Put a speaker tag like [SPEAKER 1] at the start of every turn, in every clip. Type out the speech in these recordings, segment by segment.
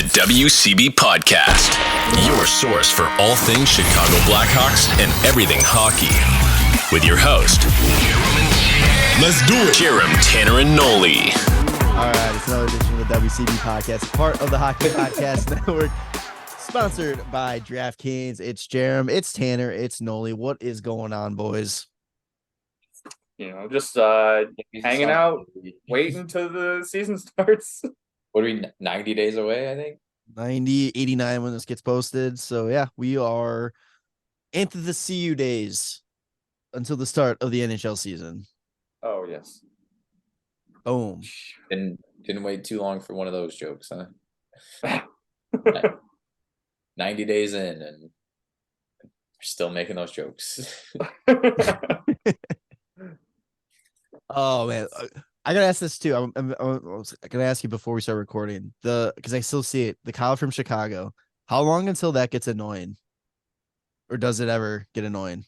[SPEAKER 1] WCB Podcast, your source for all things Chicago Blackhawks and everything hockey. With your host, let's do it, Jarom, Tanner, and Nolly.
[SPEAKER 2] All right, it's another edition of the WCB Podcast, part of the Hockey Podcast Network, sponsored by DraftKings. It's Jarom, it's Tanner, it's Nolly. What is going on, boys?
[SPEAKER 3] You know, just hanging out, waiting till the season starts.
[SPEAKER 4] What are we, 90 days away, I think?
[SPEAKER 2] 90, 89 when this gets posted. So, yeah, we are into the CU days until the start of the NHL season.
[SPEAKER 3] Oh, yes.
[SPEAKER 2] Boom.
[SPEAKER 4] Didn't wait too long for one of those jokes, huh? 90 days in, and we're still making those jokes.
[SPEAKER 2] Oh, man. I gotta ask this too. I'm gonna ask you before we start recording because I still see it. The Kyle from Chicago. How long until that gets annoying, or does it ever get annoying?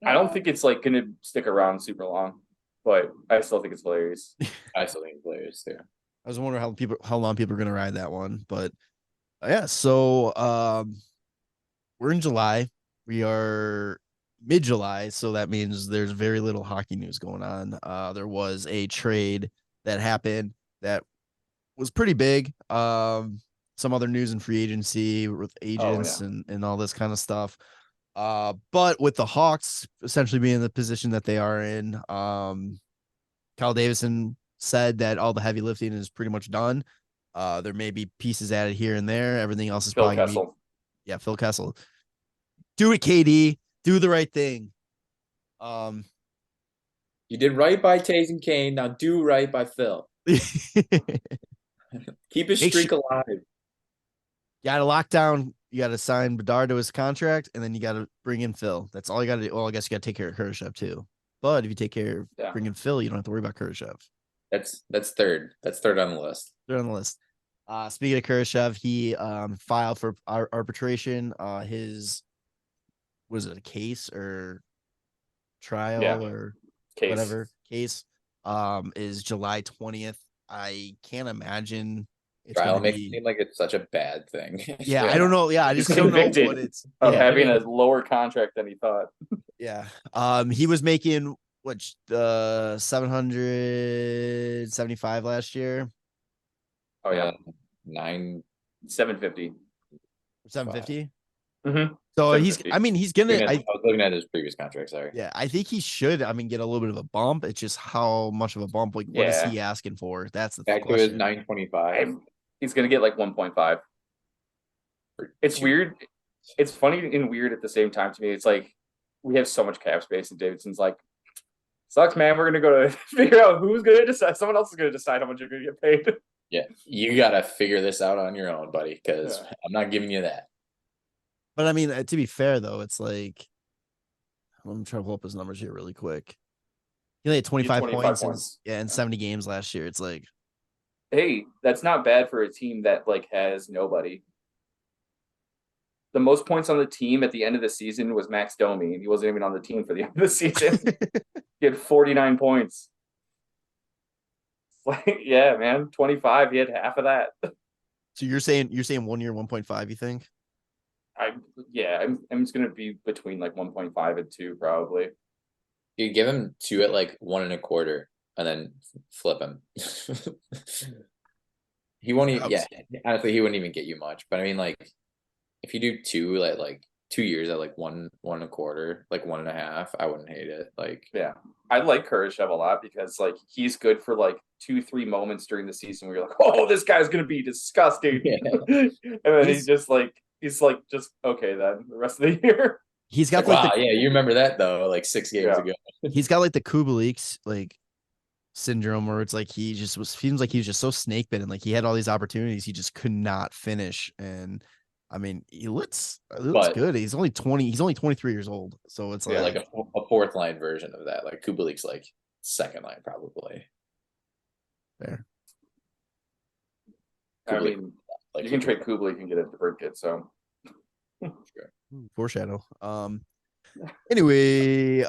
[SPEAKER 3] I don't think it's like gonna stick around super long, but I still think it's hilarious.
[SPEAKER 4] I still think it's hilarious too.
[SPEAKER 2] I was wondering how long people are gonna ride that one, but yeah. So we're in July. We are mid-July, so that means there's very little hockey news going on. There was a trade that happened that was pretty big. Some other news in free agency with agents and all this kind of stuff. But with the Hawks essentially being in the position that they are in, Kyle Davison said that all the heavy lifting is pretty much done. There may be pieces added here and there. Everything else is probably
[SPEAKER 3] Kessel.
[SPEAKER 2] Phil Kessel. Do it, KD. Do the right thing.
[SPEAKER 4] You did right by Toews and Kane. Now do right by Phil. Keep his streak alive.
[SPEAKER 2] You got to lock down. You got to sign Bedard to his contract, and then you got to bring in Phil. That's all you got to do. Well, I guess you got to take care of Kurashev too. But if you take care of bringing Phil, you don't have to worry about Kurashev.
[SPEAKER 4] That's third. That's third on the list.
[SPEAKER 2] Third on the list. Speaking of Kurashev, he filed for arbitration. Was it a case or trial or whatever case is July 20th. I can't imagine it's
[SPEAKER 4] trial makes it seem like it's such a bad thing.
[SPEAKER 2] Yeah, I don't know. Yeah, I just don't know what it's
[SPEAKER 3] having a lower contract than he thought.
[SPEAKER 2] Yeah. He was making 775 last year.
[SPEAKER 3] Oh yeah.
[SPEAKER 4] 750.
[SPEAKER 2] 750?
[SPEAKER 3] Mm-hmm.
[SPEAKER 2] So he's gonna.
[SPEAKER 4] I was looking at his previous contract. Sorry.
[SPEAKER 2] Yeah, I think he should. Get a little bit of a bump. It's just how much of a bump. Like, what is he asking for? That's the
[SPEAKER 4] question. It was 925.
[SPEAKER 3] He's gonna get like 1.5. It's weird. It's funny and weird at the same time to me. It's like we have so much cap space, and Davidson's like, "Sucks, man. We're gonna go to figure out who's gonna decide. Someone else is gonna decide how much you're gonna get paid."
[SPEAKER 4] Yeah, you gotta figure this out on your own, buddy. Because I'm not giving you that.
[SPEAKER 2] But to be fair though, it's like I'm trying to pull up his numbers here really quick. He had 25 points. In 70 games last year. It's like,
[SPEAKER 3] hey, that's not bad for a team that like has nobody. The most points on the team at the end of the season was Max Domi, and he wasn't even on the team for the end of the season. He had 49 points. Like, yeah, man, 25. He had half of that.
[SPEAKER 2] So you're saying 1 year 1.5? You think?
[SPEAKER 3] I'm just gonna be between like 1.5 and 2 probably.
[SPEAKER 4] You give him 2 at like 1.25, and then flip him. He won't even. Yeah, honestly, he wouldn't even get you much. But like, if you do 2 like 2 years at like 1.25, like 1.5, I wouldn't hate it. Like,
[SPEAKER 3] yeah, I like Kurashev a lot because like he's good for like 2-3 moments during the season where you're like, oh, this guy's gonna be disgusting, and then he's just just okay then the rest of the year.
[SPEAKER 2] He's got
[SPEAKER 4] you remember that though, like 6 games ago.
[SPEAKER 2] He's got like the Kubelik's like syndrome where it's like seems like he was just so snake bitten. Like he had all these opportunities, he just could not finish. And he looks good. He's only 20. He's only 23 years old. So it's like
[SPEAKER 4] a fourth line version of that. Like Kubelik's like second line probably.
[SPEAKER 2] Fair.
[SPEAKER 3] Kubalik, you can trade Kubalik and get a DeBrincat, so
[SPEAKER 2] sure. Foreshadow. Anyway,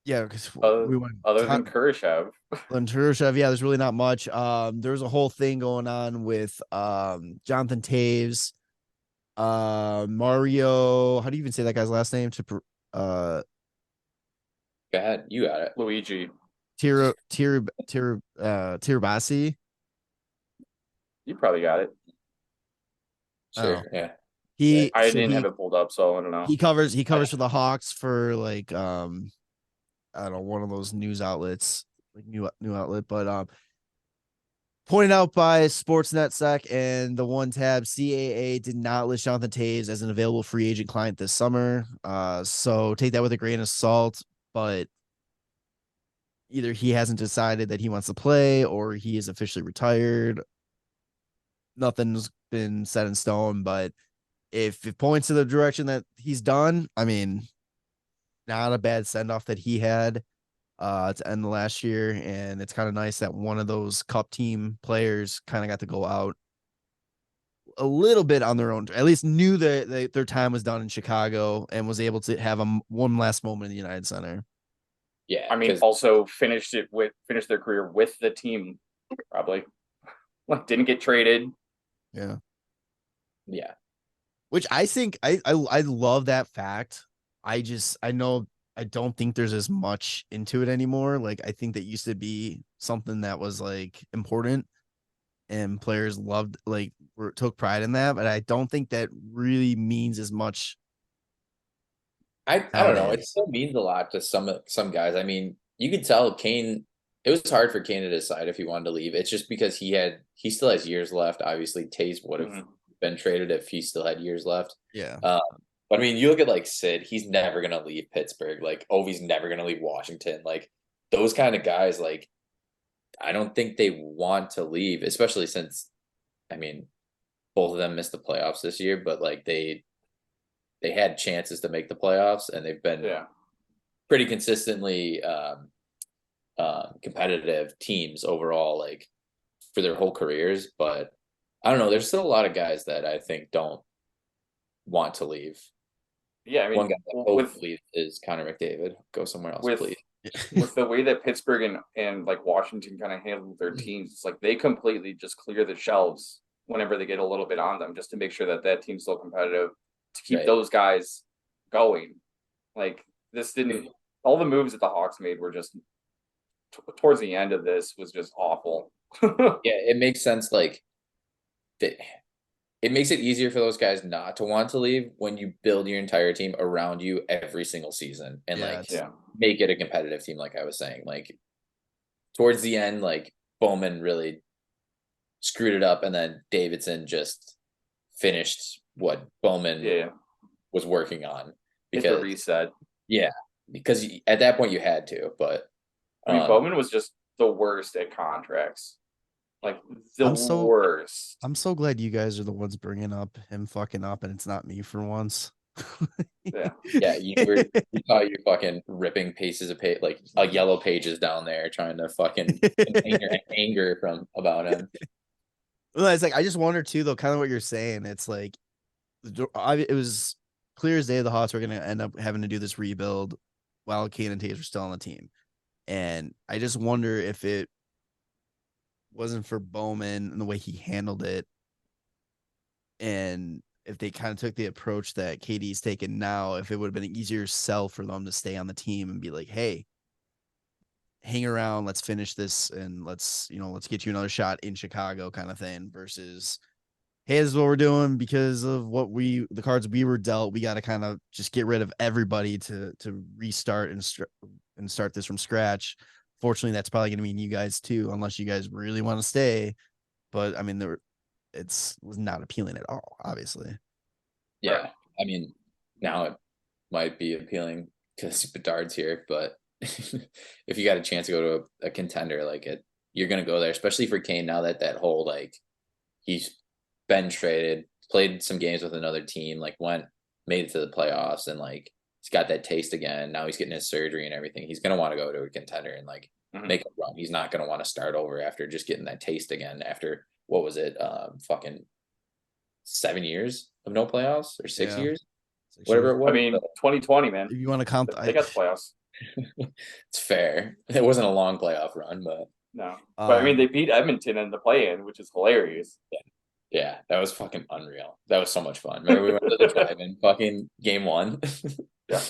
[SPEAKER 2] Yeah, because we went
[SPEAKER 3] other than Kurashev.
[SPEAKER 2] Kurashev, yeah, there's really not much. There's a whole thing going on with Jonathan Toews, Mario. How do you even say that guy's last name?
[SPEAKER 4] Go ahead, you got it.
[SPEAKER 3] Luigi.
[SPEAKER 2] Tirabassi.
[SPEAKER 3] You probably got it.
[SPEAKER 4] Sure. Yeah.
[SPEAKER 3] I didn't have it pulled up, so I don't know.
[SPEAKER 2] He covers for the Hawks for like I don't know, one of those news outlets, like new outlet, but pointed out by Sportsnet Sec and the One Tab, CAA did not list Jonathan Toews as an available free agent client this summer. So take that with a grain of salt, but either he hasn't decided that he wants to play or he is officially retired. Nothing's been set in stone, but if it points to the direction that he's done, I mean, not a bad send off that he had to end the last year. And it's kind of nice that one of those cup team players kind of got to go out a little bit on their own, at least knew that their time was done in Chicago and was able to have one last moment in the United Center.
[SPEAKER 4] Yeah.
[SPEAKER 3] I mean, also finished their career with the team, probably. Like, didn't get traded.
[SPEAKER 2] Yeah.
[SPEAKER 4] Yeah.
[SPEAKER 2] Which I think I love that fact. I don't think there's as much into it anymore. Like, I think that used to be something that was like important and players loved, like, took pride in that, but I don't think that really means as much.
[SPEAKER 4] I don't know. It still means a lot to some guys. I mean, you could tell Kane, it was hard for Kane to decide if he wanted to leave. It's just because he still has years left. Obviously, Toews would have been traded if he still had years left.
[SPEAKER 2] Yeah.
[SPEAKER 4] But I mean, you look at like Sid, he's never gonna leave Pittsburgh. Like Ovi's never gonna leave Washington. Like those kind of guys, like I don't think they want to leave, especially since I mean, both of them missed the playoffs this year, but like they had chances to make the playoffs and they've been pretty consistently competitive teams overall, like for their whole careers. But I don't know, there's still a lot of guys that I think don't want to leave.
[SPEAKER 3] Yeah, I mean,
[SPEAKER 4] one guy that hopefully is Connor McDavid. Go somewhere else, please.
[SPEAKER 3] With the way that Pittsburgh and like Washington kind of handled their teams, it's like they completely just clear the shelves whenever they get a little bit on them, just to make sure that team's still competitive, to keep those guys going. Like this didn't. All the moves that the Hawks made were just towards the end of this was just awful.
[SPEAKER 4] Yeah, it makes sense. Like it makes it easier for those guys not to want to leave when you build your entire team around you every single season and make it a competitive team. Like I was saying, like towards the end, like Bowman really screwed it up, and then Davidson just finished what Bowman was working on
[SPEAKER 3] because the reset.
[SPEAKER 4] Yeah, because at that point you had to. But
[SPEAKER 3] I mean, Bowman was just the worst at contracts. Like worst.
[SPEAKER 2] I'm so glad you guys are the ones bringing up him fucking up, and it's not me for once.
[SPEAKER 4] Yeah. You saw you fucking ripping pieces of like yellow pages down there, trying to fucking contain your anger about him.
[SPEAKER 2] Well, it's like I just wonder too, though, kind of what you're saying. It's like it was clear as day the Hawks were going to end up having to do this rebuild while Kane and Toews were still on the team, and I just wonder if it wasn't for Bowman and the way he handled it, and if they kind of took the approach that KD's taken now, if it would have been an easier sell for them to stay on the team and be like, hey, hang around, let's finish this, and let's get you another shot in Chicago kind of thing, versus, hey, this is what we're doing because of the cards we were dealt. We got to kind of just get rid of everybody to restart and start this from scratch. Fortunately, that's probably going to mean you guys too, unless you guys really want to stay. But I mean, it was not appealing at all, obviously.
[SPEAKER 4] Yeah, I mean, now it might be appealing because Bedard's here, but if you got a chance to go to a contender like it, you're going to go there, especially for Kane now that whole, like, he's been traded, played some games with another team, like made it to the playoffs, and like he's got that taste again. Now he's getting his surgery and everything. He's going to want to go to a contender and like make a run. He's not going to want to start over after just getting that taste again after, what was it? Fucking 7 years of no playoffs or 6 years, whatever it was.
[SPEAKER 3] I mean, 2020, man.
[SPEAKER 2] If you want to count,
[SPEAKER 3] they got the playoffs.
[SPEAKER 4] It's fair. It wasn't a long playoff run, but
[SPEAKER 3] no. But I mean, they beat Edmonton in the play-in, which is hilarious.
[SPEAKER 4] yeah, that was fucking unreal. That was so much fun. Remember we went to the drive-in fucking game 1?
[SPEAKER 3] Yeah.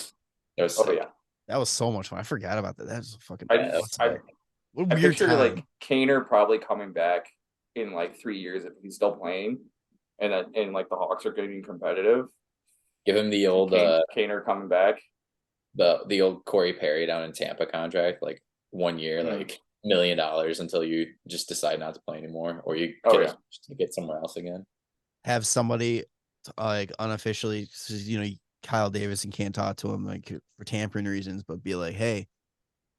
[SPEAKER 4] That was
[SPEAKER 3] Oh
[SPEAKER 4] sick.
[SPEAKER 3] yeah.
[SPEAKER 2] That was so much fun. I forgot about that. That was a fucking what
[SPEAKER 3] I
[SPEAKER 2] weird
[SPEAKER 3] picture
[SPEAKER 2] time.
[SPEAKER 3] like Kaner probably coming back in like 3 years if he's still playing, and like the Hawks are getting competitive.
[SPEAKER 4] Give him the old
[SPEAKER 3] Kaner coming back.
[SPEAKER 4] The old Corey Perry down in Tampa get like 1 year, like $1 million until you just decide not to play anymore, or you get somewhere else again.
[SPEAKER 2] Have somebody like unofficially, you know, Kyle Davidson can't talk to him like for tampering reasons, but be like, hey,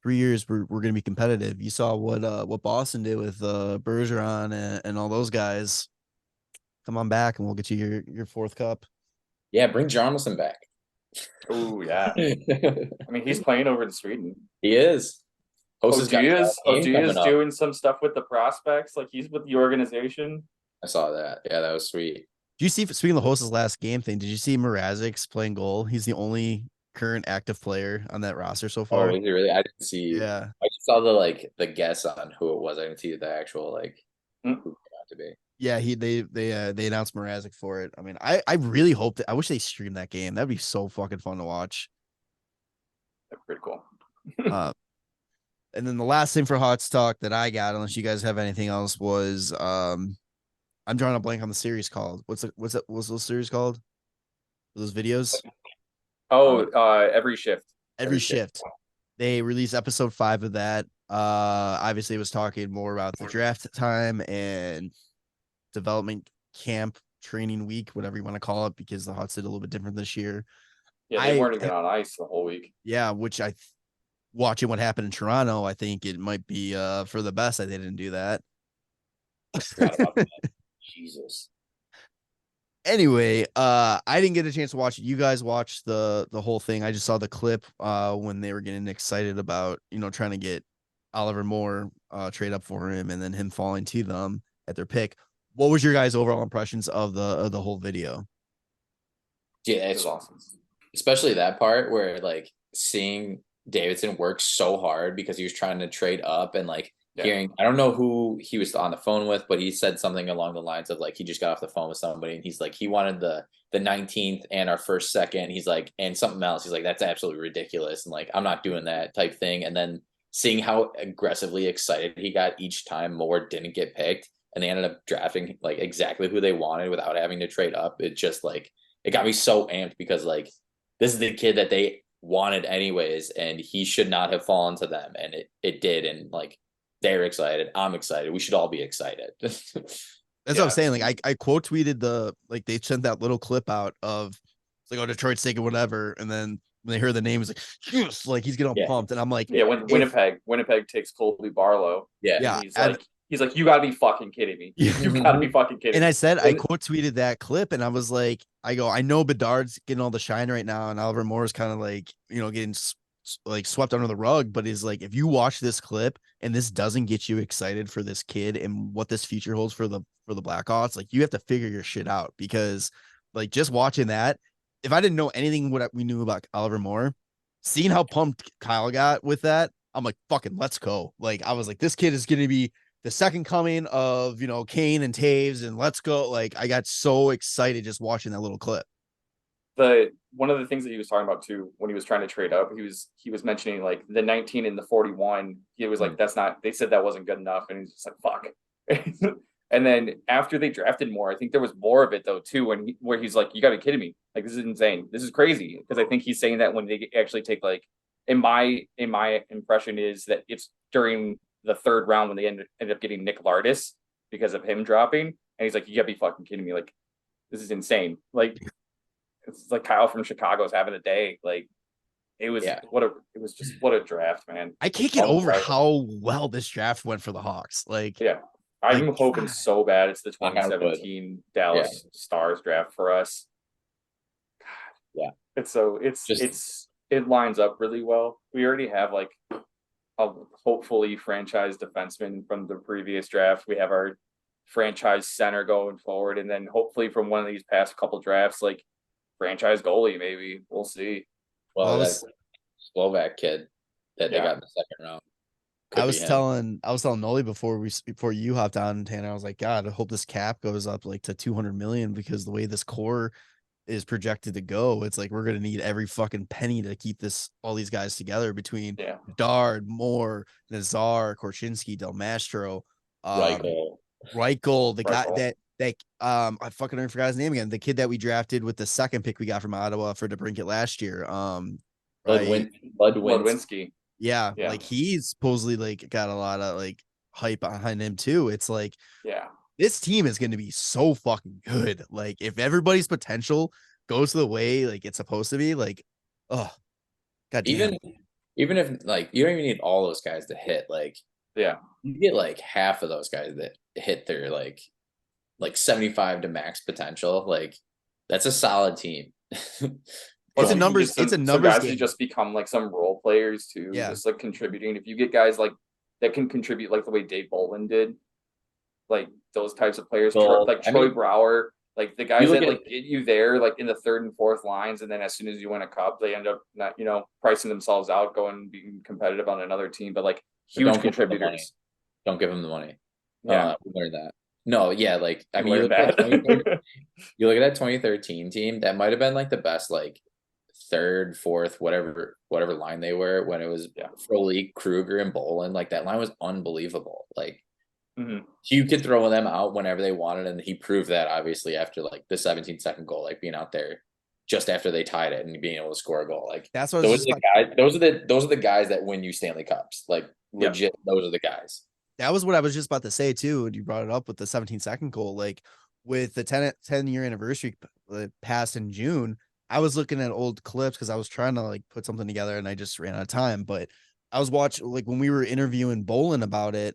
[SPEAKER 2] 3 years we're gonna be competitive. You saw what Boston did with Bergeron and all those guys. Come on back and we'll get you your fourth cup.
[SPEAKER 4] Yeah, bring Jarom back.
[SPEAKER 3] Oh yeah. I mean, he's playing over in Sweden.
[SPEAKER 4] He is.
[SPEAKER 3] OG is doing some stuff with the prospects. Like he's with the organization.
[SPEAKER 4] I saw that. Yeah, that was sweet.
[SPEAKER 2] Do you see, speaking of the Host's last game thing, did you see Mrazek's playing goal? He's the only current active player on that roster so far.
[SPEAKER 4] Oh, is he really? I didn't see.
[SPEAKER 2] Yeah.
[SPEAKER 4] I just saw the guess on who it was. I didn't see the actual who it out to be.
[SPEAKER 2] Yeah, they announced Mrazek for it. I mean, I really hope that I wish they streamed that game. That'd be so fucking fun to watch.
[SPEAKER 3] That's pretty cool.
[SPEAKER 2] And then the last thing for Hawks Talk that I got, unless you guys have anything else, was I'm drawing a blank on the series called. What's those series called? Those videos?
[SPEAKER 3] Oh, every shift.
[SPEAKER 2] Every shift. They released episode 5 of that. Obviously it was talking more about the draft time and development camp, training week, whatever you want to call it, because the Hawks did a little bit different this year.
[SPEAKER 3] Yeah, they weren't even on ice the whole week.
[SPEAKER 2] Yeah, which watching what happened in Toronto, I think it might be for the best that they didn't do that.
[SPEAKER 4] Jesus.
[SPEAKER 2] Anyway, I didn't get a chance to watch it. You guys watched the whole thing. I just saw the clip when they were getting excited about, trying to get Oliver Moore trade up for him and then him falling to them at their pick. What was your guys' overall impressions of the whole video?
[SPEAKER 4] Yeah, it's awesome. Especially that part where seeing Davidson work so hard because he was trying to trade up and hearing, I don't know who he was on the phone with, but he said something along the lines of he just got off the phone with somebody and he's he wanted the 19th and our first second. He's and something else. He's that's absolutely ridiculous. And I'm not doing that type thing. And then seeing how aggressively excited he got each time Moore didn't get picked and they ended up drafting exactly who they wanted without having to trade up. It just it got me so amped because this is the kid that they wanted anyways, and he should not have fallen to them. And it did. And they're excited. I'm excited. We should all be excited.
[SPEAKER 2] That's what I'm saying. I quote tweeted they sent that little clip out of Detroit's taking whatever. And then when they heard the name, it's yes, he's getting pumped. And I'm
[SPEAKER 3] when Winnipeg takes Colby Barlow.
[SPEAKER 4] Yeah.
[SPEAKER 3] He's you gotta be fucking kidding me. You gotta be fucking kidding me.
[SPEAKER 2] And I said, I quote tweeted that clip and I was I know Bedard's getting all the shine right now. And Oliver Moore's kind of getting swept under the rug, but is if you watch this clip and this doesn't get you excited for this kid and what this future holds for the Blackhawks, you have to figure your shit out because just watching that, if I didn't know anything what we knew about Oliver Moore, seeing how pumped Kyle got with that, I'm fucking let's go. I was this kid is going to be the second coming of, Kane and Toews and let's go. I got so excited just watching that little clip.
[SPEAKER 3] One of the things that he was talking about too, when he was trying to trade up, he was mentioning the 19 and the 41. He was that's not, they said that wasn't good enough. And he's just fuck. And then after they drafted more, I think there was more of it though too, where he's you gotta be kidding me. This is insane. This is crazy. Because I think he's saying that when they actually take in my impression is that it's during the third round when they ended up getting Nick Lardis because of him dropping. And he's you gotta be fucking kidding me. This is insane. It's Kyle from Chicago's having a day. It was what a draft, man.
[SPEAKER 2] I can't get over how well this draft went for the Hawks.
[SPEAKER 3] I'm hoping so bad it's the 2017 Dallas Stars draft for us. God. Yeah. It lines up really well. We already have a hopefully franchise defenseman from the previous draft. We have our franchise center going forward, and then hopefully from one of these past couple drafts, franchise goalie, maybe. We'll see.
[SPEAKER 4] Well, that Slovak kid that they got in the second round.
[SPEAKER 2] I was telling Nolly before you hopped on, Tanner. I was like, God, I hope this cap goes up like to 200 million, because the way this core is projected to go, it's like we're gonna need every fucking penny to keep all these guys together between Bedard, Moore, Nazar, Korchinski, Del Mastro, Reichel, the guy that I fucking already forgot his name again. The kid that we drafted with the second pick we got from Ottawa for DeBrincat last year.
[SPEAKER 3] Ludwinski.
[SPEAKER 2] Yeah, like he's supposedly like got a lot of like hype behind him too. It's like, this team is going to be so fucking good. Like if everybody's potential goes the way like it's supposed to be, like, oh, god damn.
[SPEAKER 4] Even if like you don't even need all those guys to hit, like you get like half of those guys that hit their like 75 to max potential. Like that's a solid team.
[SPEAKER 2] It's a numbers game.
[SPEAKER 3] Guys who just become like some role players too, just like contributing. If you get guys like that can contribute like the way Dave Bolin did, like those types of players, Troy Brouwer, like the guys that like get you there like in the third and fourth lines, and then as soon as you win a cup, they end up not pricing themselves out, going and being competitive on another team. But like huge contributors.
[SPEAKER 4] Don't give them the money. We learned that. No, like I mean, you look at that 2013 team, that might have been like the best like third, fourth, whatever line they were when it was Frolik, Kruger, and Bolin. Like that line was unbelievable. Like you could throw them out whenever they wanted, and he proved that obviously after like the 17-second goal, like being out there just after they tied it and being able to score a goal. Like
[SPEAKER 2] that's what
[SPEAKER 4] those are the guys that win you Stanley Cups. Like legit, those are the guys.
[SPEAKER 2] That was what I was just about to say too, and you brought it up with the 17-second goal. Like with the 10-year anniversary passed in June, I was looking at old clips because I was trying to like put something together and I just ran out of time. But I was watching like when we were interviewing Bolin about it,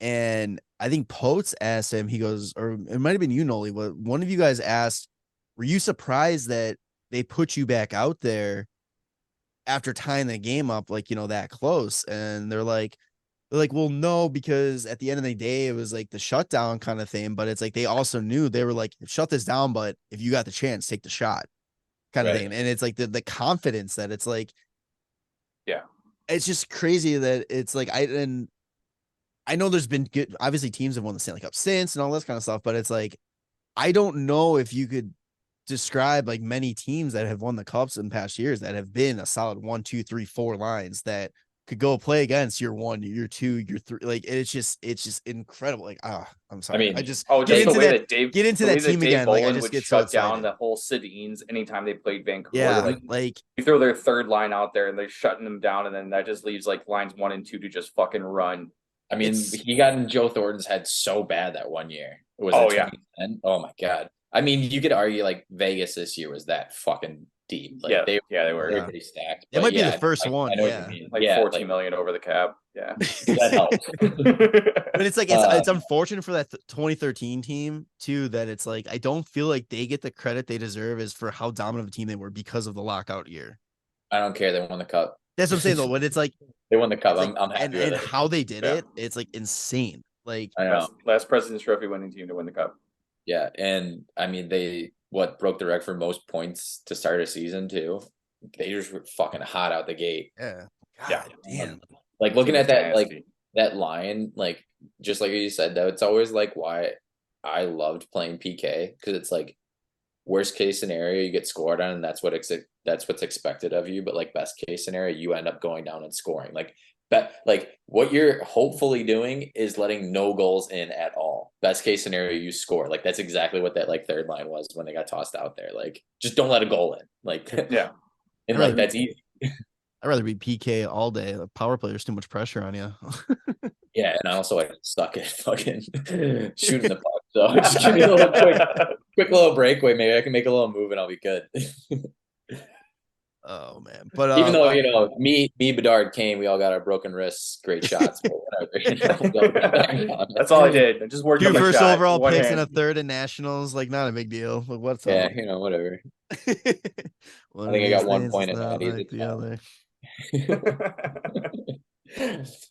[SPEAKER 2] and I think Potes asked him, he goes, or it might have been you, Nolly, but one of you guys asked, were you surprised that they put you back out there after tying the game up like, that close? And they're like, well, no, because at the end of the day, it was like the shutdown kind of thing. But it's like they also knew, they were like, shut this down, but if you got the chance, take the shot kind of thing. And it's like the confidence that it's like, it's just crazy that it's like, I know there's been good, obviously teams have won the Stanley Cup since and all this kind of stuff, but it's like, I don't know if you could describe like many teams that have won the Cups in past years that have been a solid 1, 2, 3, 4 lines that could go play against year 1, year 2, year 3. Like it's just incredible. Like, I'm sorry.
[SPEAKER 4] I mean,
[SPEAKER 2] I just
[SPEAKER 3] get into that
[SPEAKER 2] team again. Like I just get
[SPEAKER 3] shut
[SPEAKER 2] so
[SPEAKER 3] down the whole Sedins anytime they played Vancouver.
[SPEAKER 2] Yeah,
[SPEAKER 3] like you throw their third line out there and they're shutting them down, and then that just leaves like lines 1 and 2 to just fucking run.
[SPEAKER 4] I mean, he got in Joe Thornton's head so bad that one year. Was it 2010? Oh my god. I mean, you could argue like Vegas this year was that fucking deep. Like they were pretty stacked.
[SPEAKER 2] It might be the first one.
[SPEAKER 4] I know what you mean.
[SPEAKER 3] Like 14 million over the cap. Yeah.
[SPEAKER 4] That helps.
[SPEAKER 2] But it's like it's unfortunate for that 2013 team too, that it's like I don't feel like they get the credit they deserve is for how dominant of a team they were because of the lockout year.
[SPEAKER 4] I don't care. They won the cup.
[SPEAKER 2] That's what I'm saying though. When it's like
[SPEAKER 4] they won the cup,
[SPEAKER 2] like,
[SPEAKER 4] I'm happy
[SPEAKER 2] and,
[SPEAKER 4] with
[SPEAKER 2] and
[SPEAKER 4] it.
[SPEAKER 2] how they did it, it's like insane. Like
[SPEAKER 4] I know.
[SPEAKER 3] Last President's Trophy winning team to win the cup.
[SPEAKER 4] Yeah, and I mean they broke the record for most points to start a season too. They just were fucking hot out the gate.
[SPEAKER 2] Yeah.
[SPEAKER 3] God,
[SPEAKER 2] damn.
[SPEAKER 4] Like looking at that, like that line, like just like you said, though, it's always like why I loved playing PK, because it's like worst case scenario you get scored on, and that's what's expected of you. But like best case scenario, you end up going down and scoring. Like what you're hopefully doing is letting no goals in at all. Best case scenario, you score. Like that's exactly what that like third line was when they got tossed out there. Like just don't let a goal in. Like and like that's easy.
[SPEAKER 2] I'd rather be PK all day. The power play, there's too much pressure on you.
[SPEAKER 4] Yeah, and I also like suck at fucking shooting the puck. So just give me a little quick little breakaway. Maybe I can make a little move and I'll be good.
[SPEAKER 2] Oh man! But
[SPEAKER 4] even though me, Bedard, Kane, we all got our broken wrists, great shots. But whatever.
[SPEAKER 3] That's all I did. I just worked.
[SPEAKER 2] 2 first overall picks and a third in nationals. Like not a big deal. Like what's
[SPEAKER 4] up? Whatever. I think I got 1 point at that.
[SPEAKER 2] Like the other.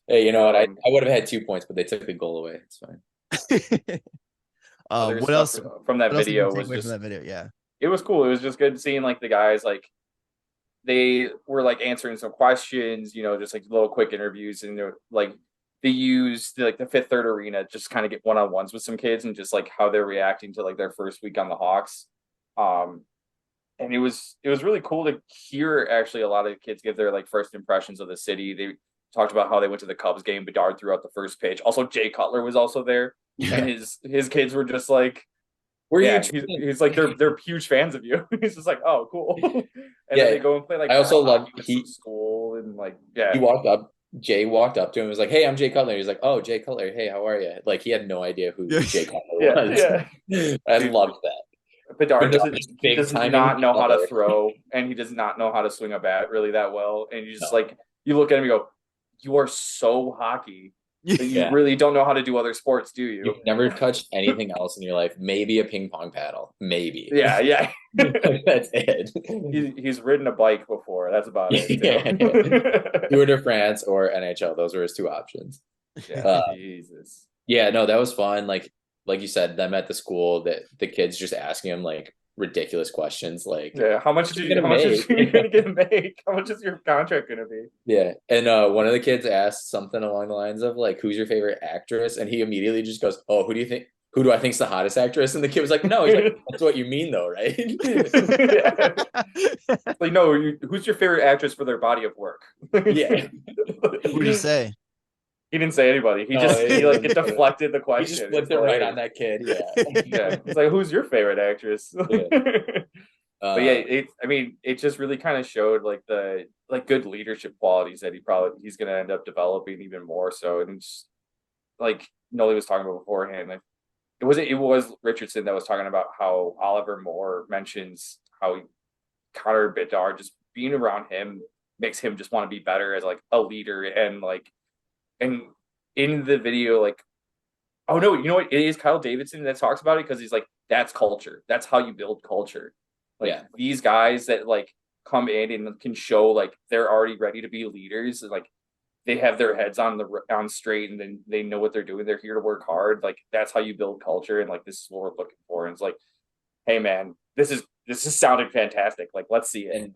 [SPEAKER 4] Hey, you know what? I would have had 2 points, but they took the goal away. It's fine.
[SPEAKER 3] What else
[SPEAKER 2] from that
[SPEAKER 3] video
[SPEAKER 2] was just from that video? Yeah,
[SPEAKER 3] it was cool. It was just good seeing like the guys like they were like answering some questions, just like little quick interviews, and they're like they used like the Fifth Third Arena just kind of get one-on-ones with some kids and just like how they're reacting to like their first week on the Hawks. And it was really cool to hear actually a lot of kids give their like first impressions of the city. They talked about how they went to the Cubs game. Bedard threw out the first pitch. Also, Jay Cutler was also there, and his kids were just like, he's like they're huge fans of you. He's just like, oh, cool. And then they go and play like
[SPEAKER 4] I also love
[SPEAKER 3] school and like
[SPEAKER 4] Jay walked up to him and was like, "Hey, I'm Jay Cutler." He's like, "Oh, Jay Cutler. Hey, how are you?" Like he had no idea who Jay Cutler was. Yeah. I loved that.
[SPEAKER 3] Bedard does not know how to throw, and he does not know how to swing a bat really that well. And you just like you look at him and go, "You are so hockey that you really don't know how to do other sports, do you?"
[SPEAKER 4] You've never touched anything else in your life. Maybe a ping pong paddle. Maybe.
[SPEAKER 3] Yeah.
[SPEAKER 4] That's it.
[SPEAKER 3] He's ridden a bike before. That's about it.
[SPEAKER 4] Tour de France or NHL. Those were his two options.
[SPEAKER 3] Jesus.
[SPEAKER 4] Yeah, no, that was fun. Like you said, them at the school, that the kids just asking him like ridiculous questions like,
[SPEAKER 3] how much is you gonna get made? How much is your contract gonna be?
[SPEAKER 4] Yeah. And one of the kids asked something along the lines of like, who's your favorite actress? And he immediately just goes, oh, who do I think's the hottest actress? And the kid was like, no. He's like, that's what you mean though, right?
[SPEAKER 3] Like, no, who's your favorite actress for their body of work?
[SPEAKER 2] Yeah. What did he say?
[SPEAKER 3] He didn't say anybody. He it deflected the question.
[SPEAKER 4] He just flipped it right on that kid.
[SPEAKER 3] Yeah. It's like, who's your favorite actress? But it just really kind of showed like the good leadership qualities that he's going to end up developing even more so. And just, like Nolly was talking about beforehand, like it was Richardson that was talking about how Oliver Moore mentions how Connor Bedard, just being around him makes him just want to be better as like a leader. And in the video, like, oh no, you know what? It is Kyle Davidson that talks about it because he's like, that's culture. That's how you build culture. Like these guys that like come in and can show like they're already ready to be leaders. Like they have their heads on straight, and then they know what they're doing. They're here to work hard. Like that's how you build culture. And like this is what we're looking for. And it's like, hey man, this is sounding fantastic. Like let's see it.
[SPEAKER 4] And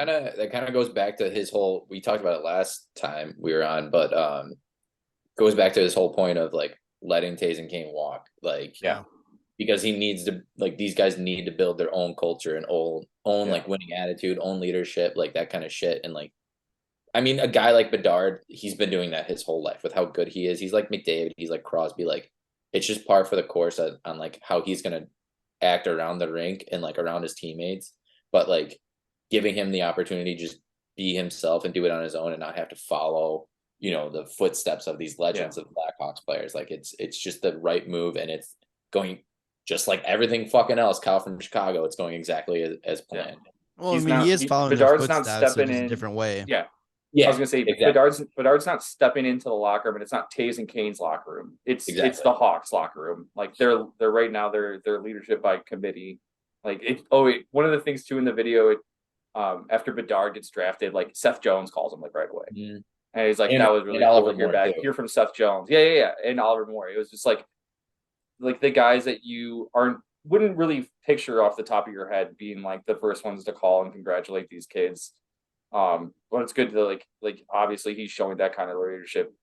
[SPEAKER 4] that kind of goes back to his whole. We talked about it last time we were on, but goes back to his whole point of like letting Toews and Kane walk. Like because he needs to, like, these guys need to build their own culture and own like winning attitude, own leadership, like that kind of shit. And like, I mean, a guy like Bedard, he's been doing that his whole life with how good he is. He's like McDavid, he's like Crosby. Like it's just par for the course on like how he's gonna act around the rink and like around his teammates. But like giving him the opportunity to just be himself and do it on his own and not have to follow, the footsteps of these legends of Blackhawks players. Like it's just the right move, and it's going just like everything fucking else. Kyle from Chicago, it's going exactly as planned.
[SPEAKER 2] Well, he is following
[SPEAKER 3] Bedard's
[SPEAKER 2] footsteps,
[SPEAKER 3] not stepping in
[SPEAKER 2] a different way.
[SPEAKER 3] Yeah.
[SPEAKER 4] Yeah,
[SPEAKER 3] I was gonna say exactly. Bedard's not stepping into the locker room, and it's not Toews and Kane's locker room. It's the Hawks locker room. Like they're right now they're leadership by committee. Like one of the things too in the video, after Bedard gets drafted, like Seth Jones calls him like right away, and he's like, that was really cool to hear from Seth Jones. Yeah, and Oliver Moore. It was just like the guys that you wouldn't really picture off the top of your head being like the first ones to call and congratulate these kids. But it's good to like obviously he's showing that kind of leadership,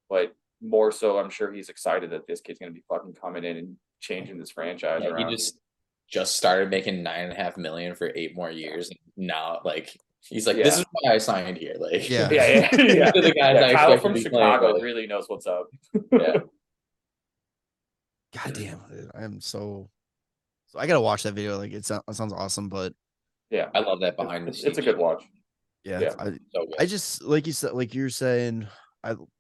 [SPEAKER 3] but more so I'm sure he's excited that this kid's gonna be fucking coming in and changing this franchise around.
[SPEAKER 4] He just started making $9.5 million for 8 more years, and now like he's like, this is why I signed here. Like
[SPEAKER 3] the guys Kyle from Chicago really knows what's up.
[SPEAKER 2] God damn, I am so I gotta watch that video. Like it sounds awesome, but
[SPEAKER 4] I love that behind the scenes.
[SPEAKER 3] It's a good watch.
[SPEAKER 2] I just like you said, like you're saying,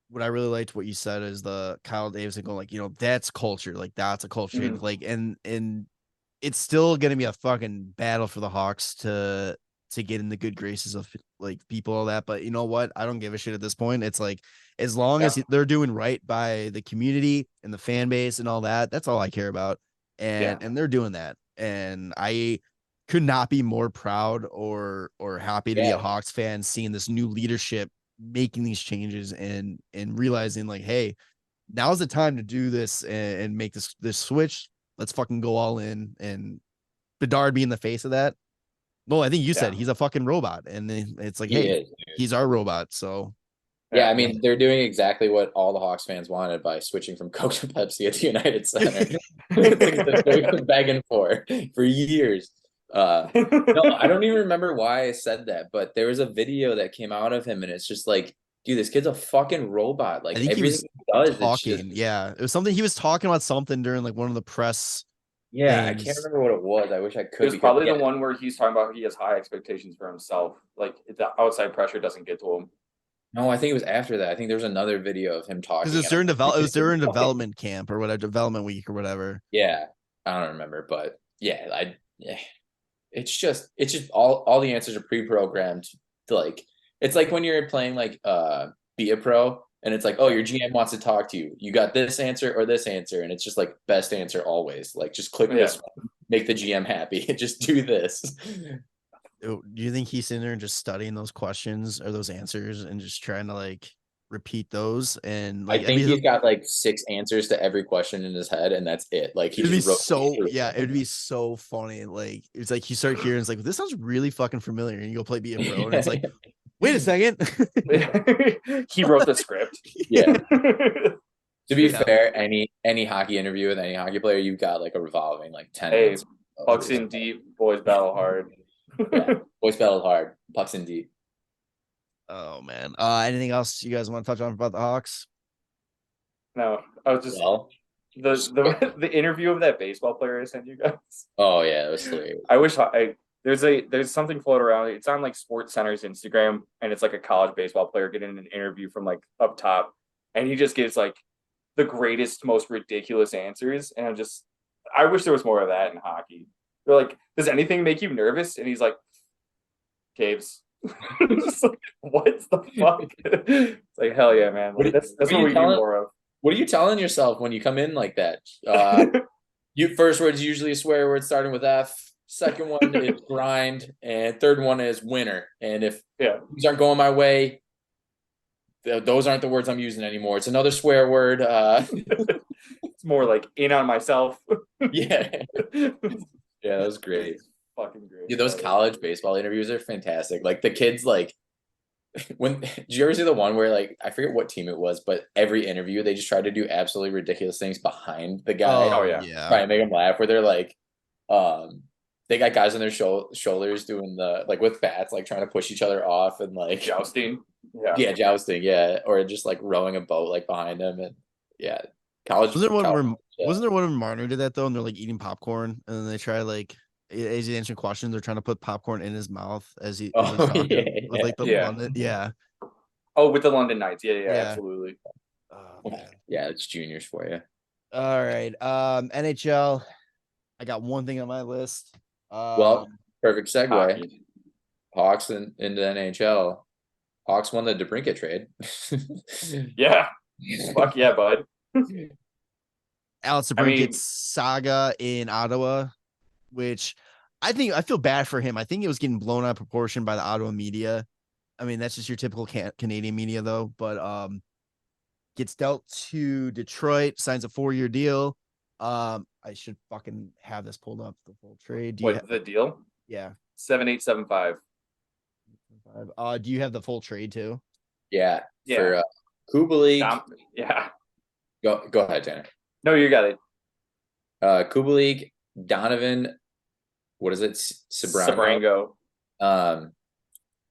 [SPEAKER 2] what I really liked what you said is the Kyle Davidson going like, that's culture, like that's a culture, like and it's still gonna be a fucking battle for the Hawks to get in the good graces of like people, all that. But you know what? I don't give a shit at this point. It's like as long as they're doing right by the community and the fan base and all that, that's all I care about. And they're doing that. And I could not be more proud or happy to be a Hawks fan, seeing this new leadership making these changes and realizing like, hey, now's the time to do this and make this switch. Let's fucking go all in. And Bedard being the face of that, Well, I think you said he's a fucking robot, and then it's like, hey, he's our robot. So
[SPEAKER 4] yeah, I mean, they're doing exactly what all the Hawks fans wanted by switching from Coke to Pepsi at the United Center. It's like back and forth for years. No, I don't even remember why I said that, but there was a video that came out of him, and it's just like, dude, this kid's a fucking robot. Like,
[SPEAKER 2] I think
[SPEAKER 4] everything
[SPEAKER 2] he was
[SPEAKER 4] he does,
[SPEAKER 2] talking. Yeah, it was something he was talking about something during like one of the press.
[SPEAKER 4] Yeah,
[SPEAKER 2] things.
[SPEAKER 4] I can't remember what it was. I wish I could.
[SPEAKER 3] It was probably the one where he's talking about he has high expectations for himself. Like the outside pressure doesn't get to him.
[SPEAKER 4] No, I think it was after that. I think there was another video of him talking.
[SPEAKER 2] Because it was during development camp or whatever, development week or whatever.
[SPEAKER 4] Yeah, I don't remember, but yeah, it's just all the answers are pre-programmed to like. It's like when you're playing like Be a Pro, and it's like, oh, your GM wants to talk to you. You got this answer or this answer, and it's just like best answer always. Like just click this one, make the GM happy. Just do this.
[SPEAKER 2] Do you think he's sitting there and just studying those questions or those answers and just trying to like repeat those? And like,
[SPEAKER 4] I think he's got like 6 answers to every question in his head, and that's it. Like
[SPEAKER 2] it'd be it'd be so funny. Like it's like you start hearing, it's like, this sounds really fucking familiar, and you go play Be a Pro, and it's like, wait a second.
[SPEAKER 3] He wrote the script.
[SPEAKER 4] Yeah. To be fair, any hockey interview with any hockey player, you've got like a revolving like 10 minutes.
[SPEAKER 3] Pucks in deep, boys battle hard.
[SPEAKER 4] Yeah, boys battle hard, pucks in deep.
[SPEAKER 2] Oh man. Anything else you guys want to touch on about the Hawks?
[SPEAKER 3] No, I was just the interview of that baseball player I sent you guys.
[SPEAKER 4] Oh yeah, it was hilarious.
[SPEAKER 3] I wish there's something floating around. It's on like Sports Center's Instagram, and it's like a college baseball player getting an interview from like up top, and he just gives like the greatest, most ridiculous answers. And I wish there was more of that in hockey. They're like, does anything make you nervous? And he's like, caves. Just like, what the fuck? It's like, hell yeah, man. Like, that's what we need more of.
[SPEAKER 4] What are you telling yourself when you come in like that? You first word's usually a swear word starting with F. Second one is grind, and third one is winner. And if these aren't going my way, those aren't the words I'm using anymore. It's another swear word.
[SPEAKER 3] It's more like in on myself.
[SPEAKER 4] Yeah. Yeah, that was great.
[SPEAKER 3] Fucking great.
[SPEAKER 4] Dude, those college baseball interviews are fantastic. Like the kids, like did you ever see the one where like I forget what team it was, but every interview they just tried to do absolutely ridiculous things behind the guy.
[SPEAKER 3] Oh yeah.
[SPEAKER 4] Try and make him laugh. Where they're like, they got guys on their shoulders doing the like with bats, like trying to push each other off and like
[SPEAKER 3] jousting.
[SPEAKER 4] Yeah, jousting. Yeah, or just like rowing a boat like behind them, and yeah, college.
[SPEAKER 2] Wasn't there one where Marner did that though, and they're like eating popcorn, and then they try like as he's answering questions, they're trying to put popcorn in his mouth as he with like the London,
[SPEAKER 3] Oh, with the London Knights, yeah, absolutely.
[SPEAKER 2] Oh,
[SPEAKER 4] yeah, it's juniors for you.
[SPEAKER 2] All right, NHL. I got one thing on my list.
[SPEAKER 4] Well, perfect segue. Hockey. Hawks into NHL. Hawks won the DeBrincat trade.
[SPEAKER 3] Yeah. Fuck yeah, bud.
[SPEAKER 2] Alex DeBrincat's saga in Ottawa, which I feel bad for him. I think it was getting blown out of proportion by the Ottawa media. I mean, that's just your typical Canadian media, though. But gets dealt to Detroit, signs a 4-year deal. I should fucking have this pulled up, the full trade.
[SPEAKER 3] The deal?
[SPEAKER 2] Yeah.
[SPEAKER 3] 7875.
[SPEAKER 2] Do you have the full trade too?
[SPEAKER 4] Yeah. For Kubalik.
[SPEAKER 3] Yeah.
[SPEAKER 4] Go ahead, Tanner.
[SPEAKER 3] No, you got it.
[SPEAKER 4] Kubalik, Donovan, what is it?
[SPEAKER 3] Sabrango.
[SPEAKER 4] And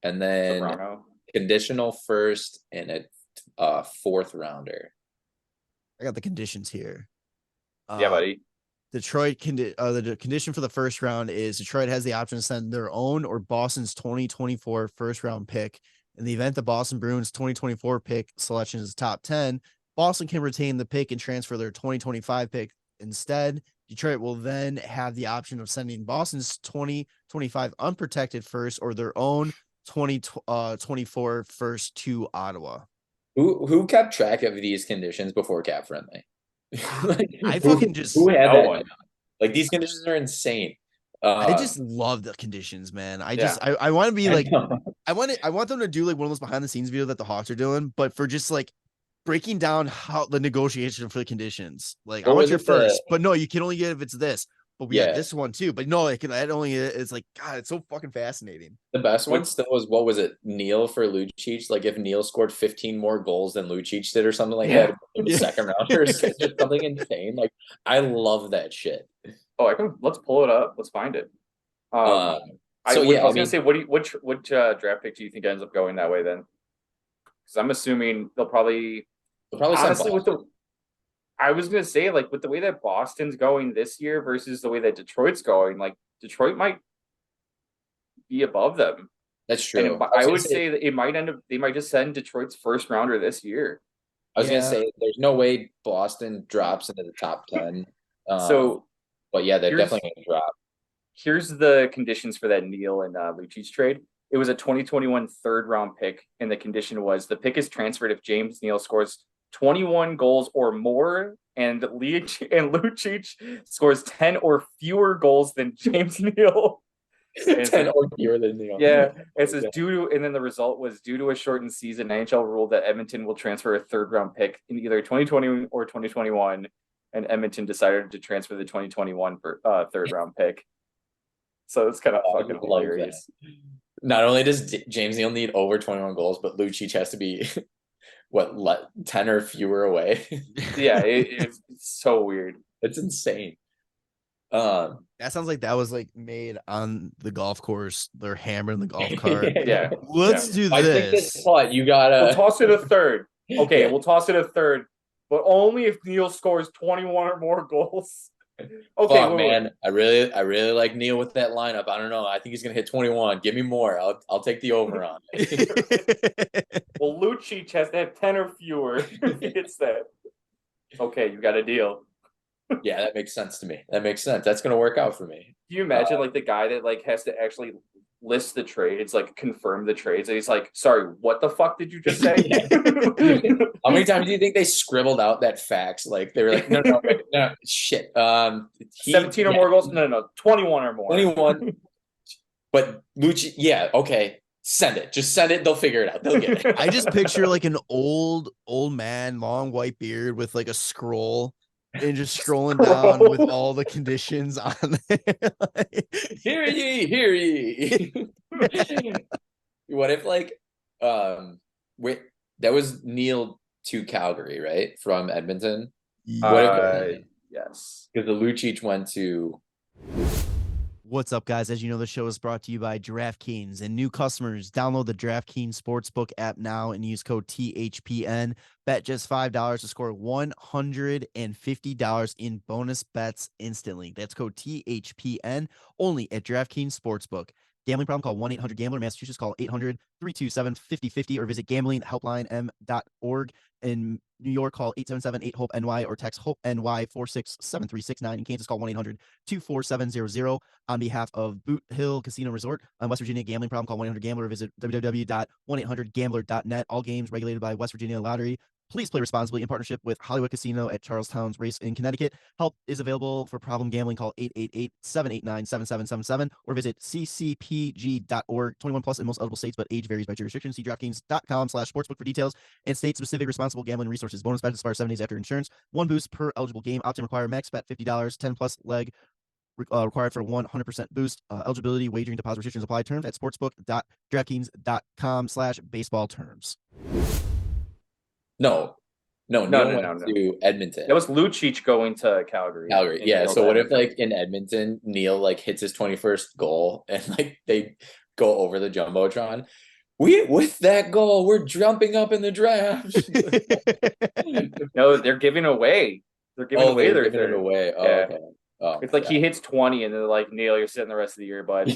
[SPEAKER 4] then conditional first and a 4th rounder.
[SPEAKER 2] I got the conditions here.
[SPEAKER 3] Yeah, buddy.
[SPEAKER 2] Detroit the condition for the first round is Detroit has the option to send their own or Boston's 2024 first round pick. In the event the Boston Bruins 2024 pick selection is top 10, Boston can retain the pick and transfer their 2025 pick instead. Detroit will then have the option of sending Boston's 2025 unprotected first or their own 2024 first to Ottawa.
[SPEAKER 4] Who kept track of these conditions before Cap Friendly?
[SPEAKER 2] I fucking just
[SPEAKER 4] who had that one? Like these conditions are insane.
[SPEAKER 2] I just love the conditions, man. I want to be like I want them to do like one of those behind the scenes videos that the Hawks are doing, but for just like breaking down how the negotiation for the conditions. Like I want your first, but no, you can only get if it's this. but we had this one too. But no, like that only it's like God, it's so fucking fascinating.
[SPEAKER 4] The best one still was, what was it, Neil for Lucic? Like if Neil scored 15 more goals than Lucic did or something like that in the second round or just something insane. Like I love that shit.
[SPEAKER 3] Oh, let's pull it up. Let's find it. I was gonna say, which draft pick do you think ends up going that way then? Because I'm assuming they'll probably honestly I was gonna say, like, with the way that Boston's going this year versus the way that Detroit's going, like Detroit might be above them.
[SPEAKER 4] That's true.
[SPEAKER 3] And I would say that it might end up, they might just send Detroit's first rounder this year.
[SPEAKER 4] I was gonna say there's no way Boston drops into the top 10. But yeah, they're definitely gonna drop.
[SPEAKER 3] Here's the conditions for that Neil and Lucic trade. It was a 2021 third round pick, and the condition was the pick is transferred if James Neal scores 21 goals or more, and Lucic scores 10 or fewer goals than James Neal.
[SPEAKER 4] 10 or fewer than Neal.
[SPEAKER 3] Yeah, it says and then the result was due to a shortened season, NHL ruled that Edmonton will transfer a third round pick in either 2020 or 2021, and Edmonton decided to transfer the 2021 third round pick. So it's kind of fucking hilarious.
[SPEAKER 4] Not only does James Neal need over 21 goals, but Lucic has to be 10 or fewer away.
[SPEAKER 3] Yeah, it's so weird.
[SPEAKER 4] It's insane.
[SPEAKER 2] That sounds like that was like made on the golf course. They're hammering the golf cart.
[SPEAKER 3] Yeah.
[SPEAKER 2] Let's do this.
[SPEAKER 4] I think this plot, you gotta
[SPEAKER 3] we'll toss it a third. Okay, we'll toss it a third, but only if Neal scores 21 or more goals. Okay,
[SPEAKER 4] fuck, man. I really like Neal with that lineup. I don't know. I think he's gonna hit 21. Give me more. I'll take the over on it.
[SPEAKER 3] Well, Lucic has to have 10 or fewer if he hits that. Okay, you got a deal.
[SPEAKER 4] Yeah, that makes sense to me. That makes sense. That's gonna work out for me.
[SPEAKER 3] Do you imagine like the guy that like has to actually list the trades, like confirm the trades, and he's like, "Sorry, what the fuck did you just say?"
[SPEAKER 4] How many times do you think they scribbled out that fax? Like they were like, "No, shit."
[SPEAKER 3] 17 or more goals? No, 21 or more.
[SPEAKER 4] 21. But Lucci, yeah, okay. Send it. Just send it. They'll figure it out. They'll get it.
[SPEAKER 2] I just picture like an old man, long white beard with like a scroll. And just scrolling down with all the conditions on there.
[SPEAKER 4] Hear ye. What if like that was Neil to Calgary, right? From Edmonton.
[SPEAKER 3] Yes.
[SPEAKER 4] Because the Lucic went to.
[SPEAKER 2] What's up, guys? As you know, the show is brought to you by DraftKings, and new customers download the DraftKings Sportsbook app now and use code THPN. Bet just $5 to score $150 in bonus bets instantly. That's code THPN only at DraftKings Sportsbook. Gambling problem? Call 1-800-GAMBLER. Massachusetts, call 800-327-5050 or visit gamblinghelplinem.org. In New York, call 877-8-HOPE-NY or text HOPE-NY 467-369. In Kansas, call 1-800-247-00. On behalf of Boot Hill Casino Resort, on West Virginia, gambling problem? Call 1-800-GAMBLER or visit www.1800gambler.net. All games regulated by West Virginia Lottery. Please play responsibly in partnership with Hollywood Casino at Charlestown's Race in Connecticut. Help is available for problem gambling. Call 888-789-7777 or visit ccpg.org. 21 plus in most eligible states, but age varies by jurisdiction. See DraftKings.com/sportsbook for details and state-specific responsible gambling resources. Bonus bets expire 7 days after insurance. One boost per eligible game. Opt-in require max bet $50. 10 plus leg required for 100% boost. Eligibility, wagering, deposit restrictions apply. Terms at sportsbook.draftkings.com/baseball terms.
[SPEAKER 4] No. To Edmonton.
[SPEAKER 3] That was Lucic going to Calgary.
[SPEAKER 4] Yeah. So what if like in Edmonton, Neil like hits his 21st goal and like they go over the jumbotron? With that goal, we're jumping up in the draft.
[SPEAKER 3] No, they're giving away. They're giving away.
[SPEAKER 4] They're giving it away. Oh,
[SPEAKER 3] yeah.
[SPEAKER 4] Okay. Oh,
[SPEAKER 3] it's like he hits 20 and they're like, Neil, you're sitting the rest of the year, bud.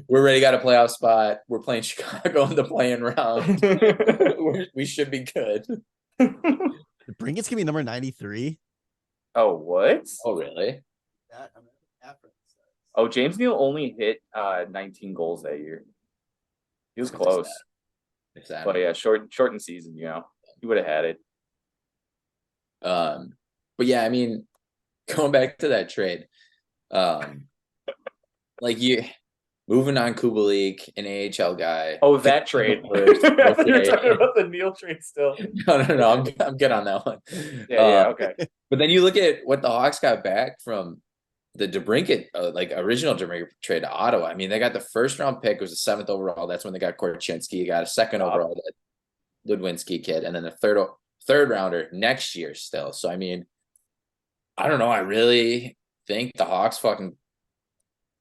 [SPEAKER 4] We're already got a playoff spot. We're playing Chicago in the playing round. We should be good.
[SPEAKER 2] Brinket's gonna be number 93.
[SPEAKER 3] Oh, what?
[SPEAKER 4] Oh, really?
[SPEAKER 3] Oh, James Neal only hit 19 goals that year. He was close. But yeah, shortened season, you know. He would have had it.
[SPEAKER 4] But yeah, I mean, going back to that trade, like you moving on Kubalik, an AHL guy.
[SPEAKER 3] Oh, that trade. You're talking about the Neil trade still.
[SPEAKER 4] No, I'm good on that one.
[SPEAKER 3] Yeah, okay.
[SPEAKER 4] But then you look at what the Hawks got back from the DeBrincat, original DeBrincat trade to Ottawa. I mean, they got the first round pick, it was the 7th overall. That's when they got Korchinski. Got a second overall, that Ludwinski kid, and then the third rounder next year still. So I mean, I don't know. I really think the Hawks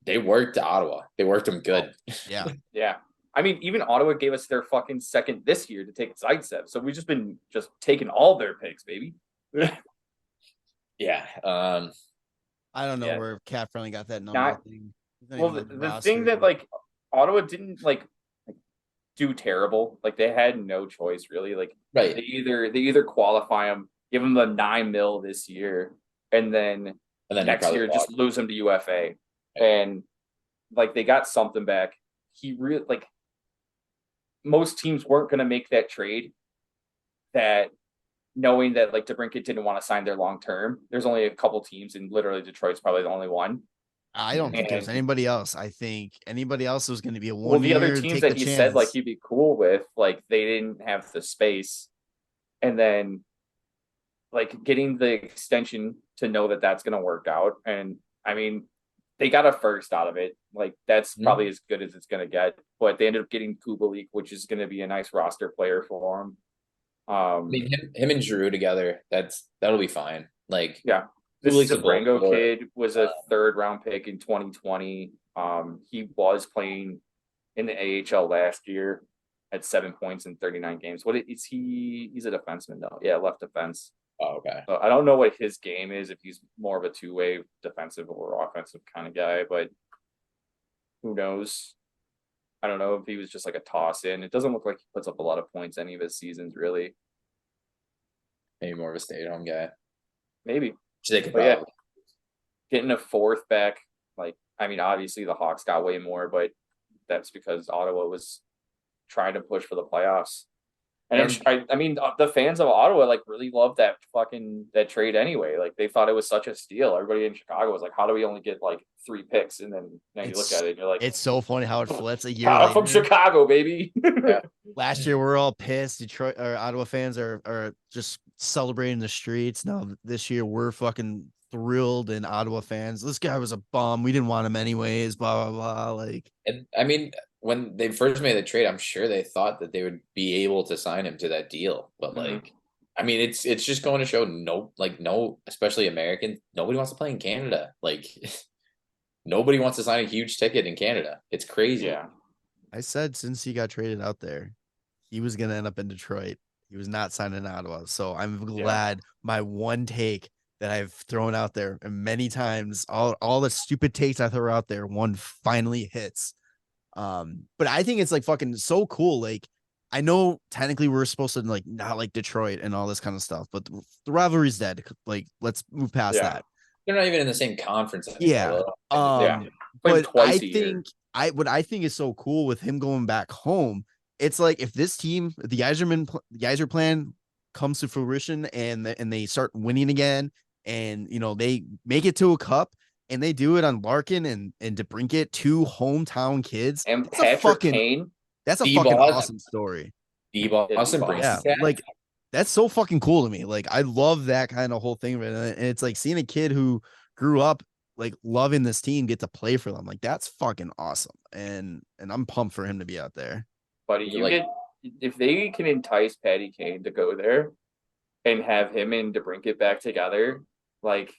[SPEAKER 4] they worked Ottawa. They worked them good.
[SPEAKER 2] Yeah.
[SPEAKER 3] Yeah. I mean, even Ottawa gave us their fucking second this year to take Zaitsev. So we've just been taking all their picks, baby.
[SPEAKER 4] Yeah.
[SPEAKER 2] I don't know where Cat Friendly got that number thing.
[SPEAKER 3] Well, the thing that like Ottawa didn't like do terrible. Like they had no choice really. Like
[SPEAKER 4] right.
[SPEAKER 3] They either qualify them, give them the $9 million this year, and then next year just lose them to UFA. And like they got something back. He really like most teams weren't going to make that trade. That knowing that like DeBrincat didn't want to sign their long term. There's only a couple teams, and literally Detroit's probably the only one.
[SPEAKER 2] I don't think there's anybody else. I think anybody else was going to be a one. Well,
[SPEAKER 3] the other teams that he said like he'd be cool with, like they didn't have the space, and then like getting the extension to know that that's going to work out. And I mean, they got a first out of it. Like that's probably as good as it's going to get. But they ended up getting Kubalik, which is going to be a nice roster player for him.
[SPEAKER 4] I mean, him and Giroux together, that'll be fine. Like,
[SPEAKER 3] yeah, this Zabrango kid was a 3rd round pick in 2020. He was playing in the AHL last year at 7 points in 39 games. What is he? He's a defenseman though. Yeah, left defense.
[SPEAKER 4] Oh, okay.
[SPEAKER 3] So I don't know what his game is, if he's more of a two-way defensive or offensive kind of guy, but who knows? I don't know if he was just like a toss in. It doesn't look like he puts up a lot of points any of his seasons, really.
[SPEAKER 4] Maybe more of a stay-at-home guy.
[SPEAKER 3] Maybe.
[SPEAKER 4] Yeah,
[SPEAKER 3] getting a 4th back, like, I mean, obviously the Hawks got way more, but that's because Ottawa was trying to push for the playoffs. And I mean, the fans of Ottawa like really loved that trade anyway. Like they thought it was such a steal. Everybody in Chicago was like, "How do we only get like 3 picks?" And then now you look at it and you're like,
[SPEAKER 2] "It's so funny how it flips a year."
[SPEAKER 3] I'm from Chicago, baby.
[SPEAKER 2] Yeah. Last year we're all pissed. Detroit or Ottawa fans are just celebrating the streets. Now this year we're fucking thrilled, and Ottawa fans, this guy was a bum. We didn't want him anyways. Blah blah blah. Like,
[SPEAKER 4] and I mean, when they first made the trade, I'm sure they thought that they would be able to sign him to that deal. But like, I mean, it's just going to show no, especially Americans, nobody wants to play in Canada. Like, nobody wants to sign a huge ticket in Canada. It's crazy.
[SPEAKER 3] Yeah.
[SPEAKER 2] I said since he got traded out there, he was going to end up in Detroit. He was not signing in Ottawa. So I'm glad my one take that I've thrown out there and many times, all the stupid takes I throw out there, one finally hits. But I think it's like fucking so cool. Like, I know technically we're supposed to like not like Detroit and all this kind of stuff, but the rivalry's dead. Like, let's move past that.
[SPEAKER 4] They're not even in the same conference
[SPEAKER 2] anymore. But I think what I think is so cool with him going back home, it's like if this team, the Yzer plan comes to fruition and they start winning again, and you know they make it to a cup. And they do it on Larkin and DeBrincat, 2 hometown kids.
[SPEAKER 3] And Patrick Kane.
[SPEAKER 2] That's a fucking awesome story.
[SPEAKER 4] Brinskycat.
[SPEAKER 2] Like that's so fucking cool to me. Like I love that kind of whole thing. And it's like seeing a kid who grew up like loving this team get to play for them. Like that's fucking awesome. And I'm pumped for him to be out there.
[SPEAKER 3] Buddy, if they can entice Patty Kane to go there and have him and DeBrincat back together, like.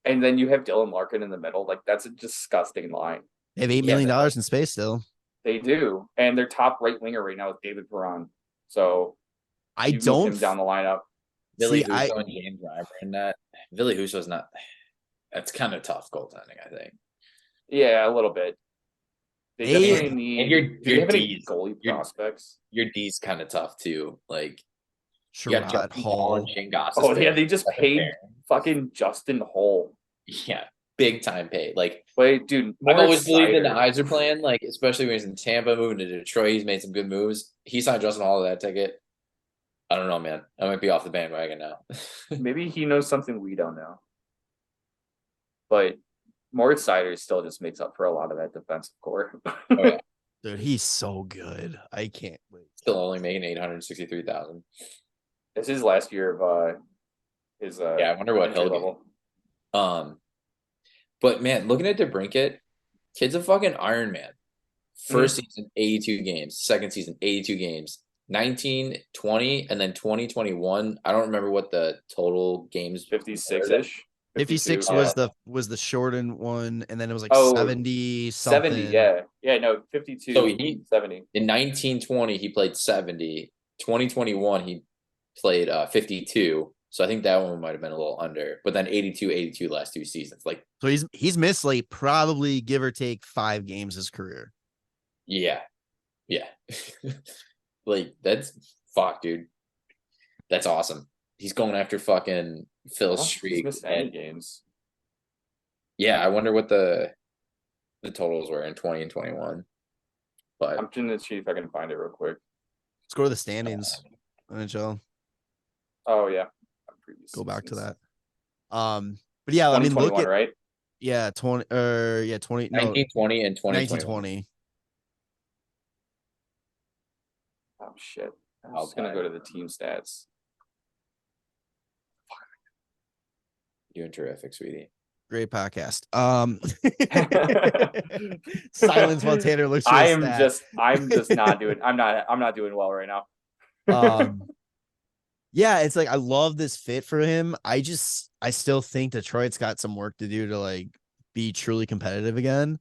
[SPEAKER 3] And then you have Dylan Larkin in the middle. Like, that's a disgusting line.
[SPEAKER 2] They have $8 million in space still.
[SPEAKER 3] They do. And their top right winger right now is David Perron. So
[SPEAKER 2] I don't
[SPEAKER 3] him down the lineup.
[SPEAKER 4] Billy Husso and James Reimer and that. Billy Husso's not. That's kind of tough goaltending, I think.
[SPEAKER 3] Yeah, a little bit. They definitely need.
[SPEAKER 4] And your
[SPEAKER 3] D's, goalie prospects.
[SPEAKER 4] Your D's kind of tough too. Like,
[SPEAKER 2] Sherrod, Hall,
[SPEAKER 4] and Shane Goss.
[SPEAKER 3] Oh yeah, they just paid fucking Justin Hull.
[SPEAKER 4] Yeah, big time pay. Like,
[SPEAKER 3] wait, dude,
[SPEAKER 4] I've always believed in the Yzer plan. Like, especially when he's in Tampa, moving to Detroit, he's made some good moves. He signed Justin Hall to that ticket. I don't know, man. I might be off the bandwagon now.
[SPEAKER 3] Maybe he knows something we don't know. But Moritz Seider still just makes up for a lot of that defensive core.
[SPEAKER 4] Oh, yeah.
[SPEAKER 2] Dude, he's so good. I can't wait.
[SPEAKER 4] Still only making $863,000.
[SPEAKER 3] It's his last year of his
[SPEAKER 4] I wonder what he'll
[SPEAKER 3] level.
[SPEAKER 4] But But man, looking at DeBrincat, kid's a fucking Iron Man. First season, 82 games. Second season, 82 games. 19, 20, and then 2021. I don't remember what the total games.
[SPEAKER 3] 56-ish.
[SPEAKER 2] 56 was the shortened one, and then it was like 70 something.
[SPEAKER 3] 70, yeah, no, 52.
[SPEAKER 4] So
[SPEAKER 3] 70.
[SPEAKER 4] In 1920, he played 70. 2021, he played 52. So I think that one might have been a little under. But then 82 last 2 seasons. Like,
[SPEAKER 2] so he's missed like probably give or take 5 games his career.
[SPEAKER 4] Yeah. Like, that's fuck, dude. That's awesome. He's going after fucking Phil's streak.
[SPEAKER 3] And games.
[SPEAKER 4] Yeah, I wonder what the totals were in 20 and 21. But
[SPEAKER 3] I'm trying to see if I can find it real quick.
[SPEAKER 2] Let's go to the standings. NHL.
[SPEAKER 3] Oh yeah.
[SPEAKER 2] Go back to that. But yeah, I mean, look at
[SPEAKER 3] right.
[SPEAKER 2] Yeah, 20 20
[SPEAKER 4] 1920 and 2020.
[SPEAKER 2] 1920.
[SPEAKER 3] Oh shit. I'm just gonna go to the team stats.
[SPEAKER 4] Doing terrific, sweetie.
[SPEAKER 2] Great podcast. Silence while Tanner looks.
[SPEAKER 3] I'm just not doing. I'm not doing well right now.
[SPEAKER 2] Yeah, it's like I love this fit for him. I still think Detroit's got some work to do to like be truly competitive again.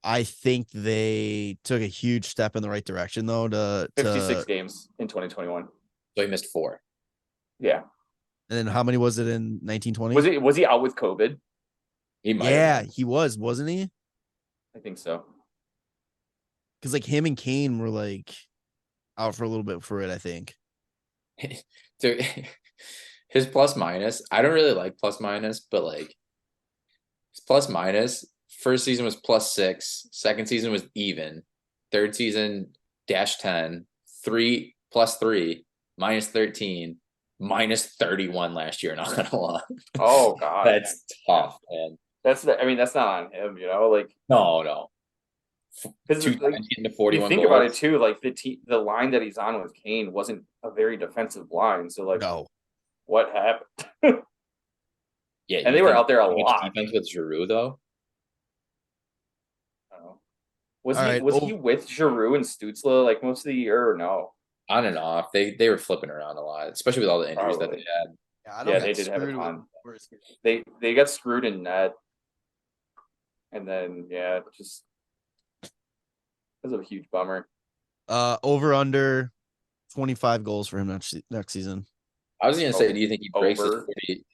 [SPEAKER 2] I think they took a huge step in the right direction though. To
[SPEAKER 3] 56 games in 2021.
[SPEAKER 4] So he missed 4.
[SPEAKER 3] Yeah.
[SPEAKER 2] And then how many was it in 1920?
[SPEAKER 3] Was he out with COVID?
[SPEAKER 4] He might.
[SPEAKER 2] Yeah, he was, wasn't he?
[SPEAKER 3] I think so.
[SPEAKER 2] Because like him and Kane were like out for a little bit for it, I think.
[SPEAKER 4] So his plus minus, I don't really like plus minus, but like his plus minus, first season was +6, second season was even, third season -10, 3 +3, -13, -31 last year. Not gonna lie.
[SPEAKER 3] Oh god,
[SPEAKER 4] that's tough, man.
[SPEAKER 3] That's not on him, like
[SPEAKER 4] no.
[SPEAKER 3] Because
[SPEAKER 4] like, to 41
[SPEAKER 3] you think
[SPEAKER 4] goals.
[SPEAKER 3] about it too, like the line that he's on with Kane wasn't a very defensive line. So like,
[SPEAKER 2] no,
[SPEAKER 3] what happened?
[SPEAKER 4] Yeah,
[SPEAKER 3] and they were out there a lot.
[SPEAKER 4] Defense with Giroux though.
[SPEAKER 3] Was he with Giroux and Stützle like most of the year or no?
[SPEAKER 4] On and off, they were flipping around a lot, especially with all the injuries that they had.
[SPEAKER 3] Yeah, they did have a ton. They got screwed in net, and then just. That's a huge bummer.
[SPEAKER 2] Over under 25 goals for him next season.
[SPEAKER 4] I was gonna say, do you think he breaks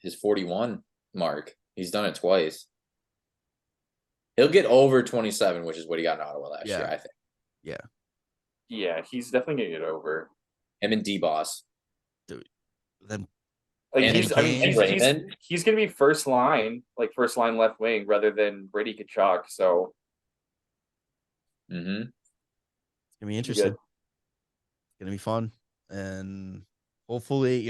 [SPEAKER 4] his 41 mark? He's done it twice. He'll get over 27, which is what he got in Ottawa last year, I think.
[SPEAKER 3] Yeah, he's definitely gonna get over
[SPEAKER 4] him and D-Boss.
[SPEAKER 2] Dude, then
[SPEAKER 3] he's gonna be first line left wing rather than Brady Tkachuk. So.
[SPEAKER 2] It's gonna be interesting. It's gonna be fun, and hopefully,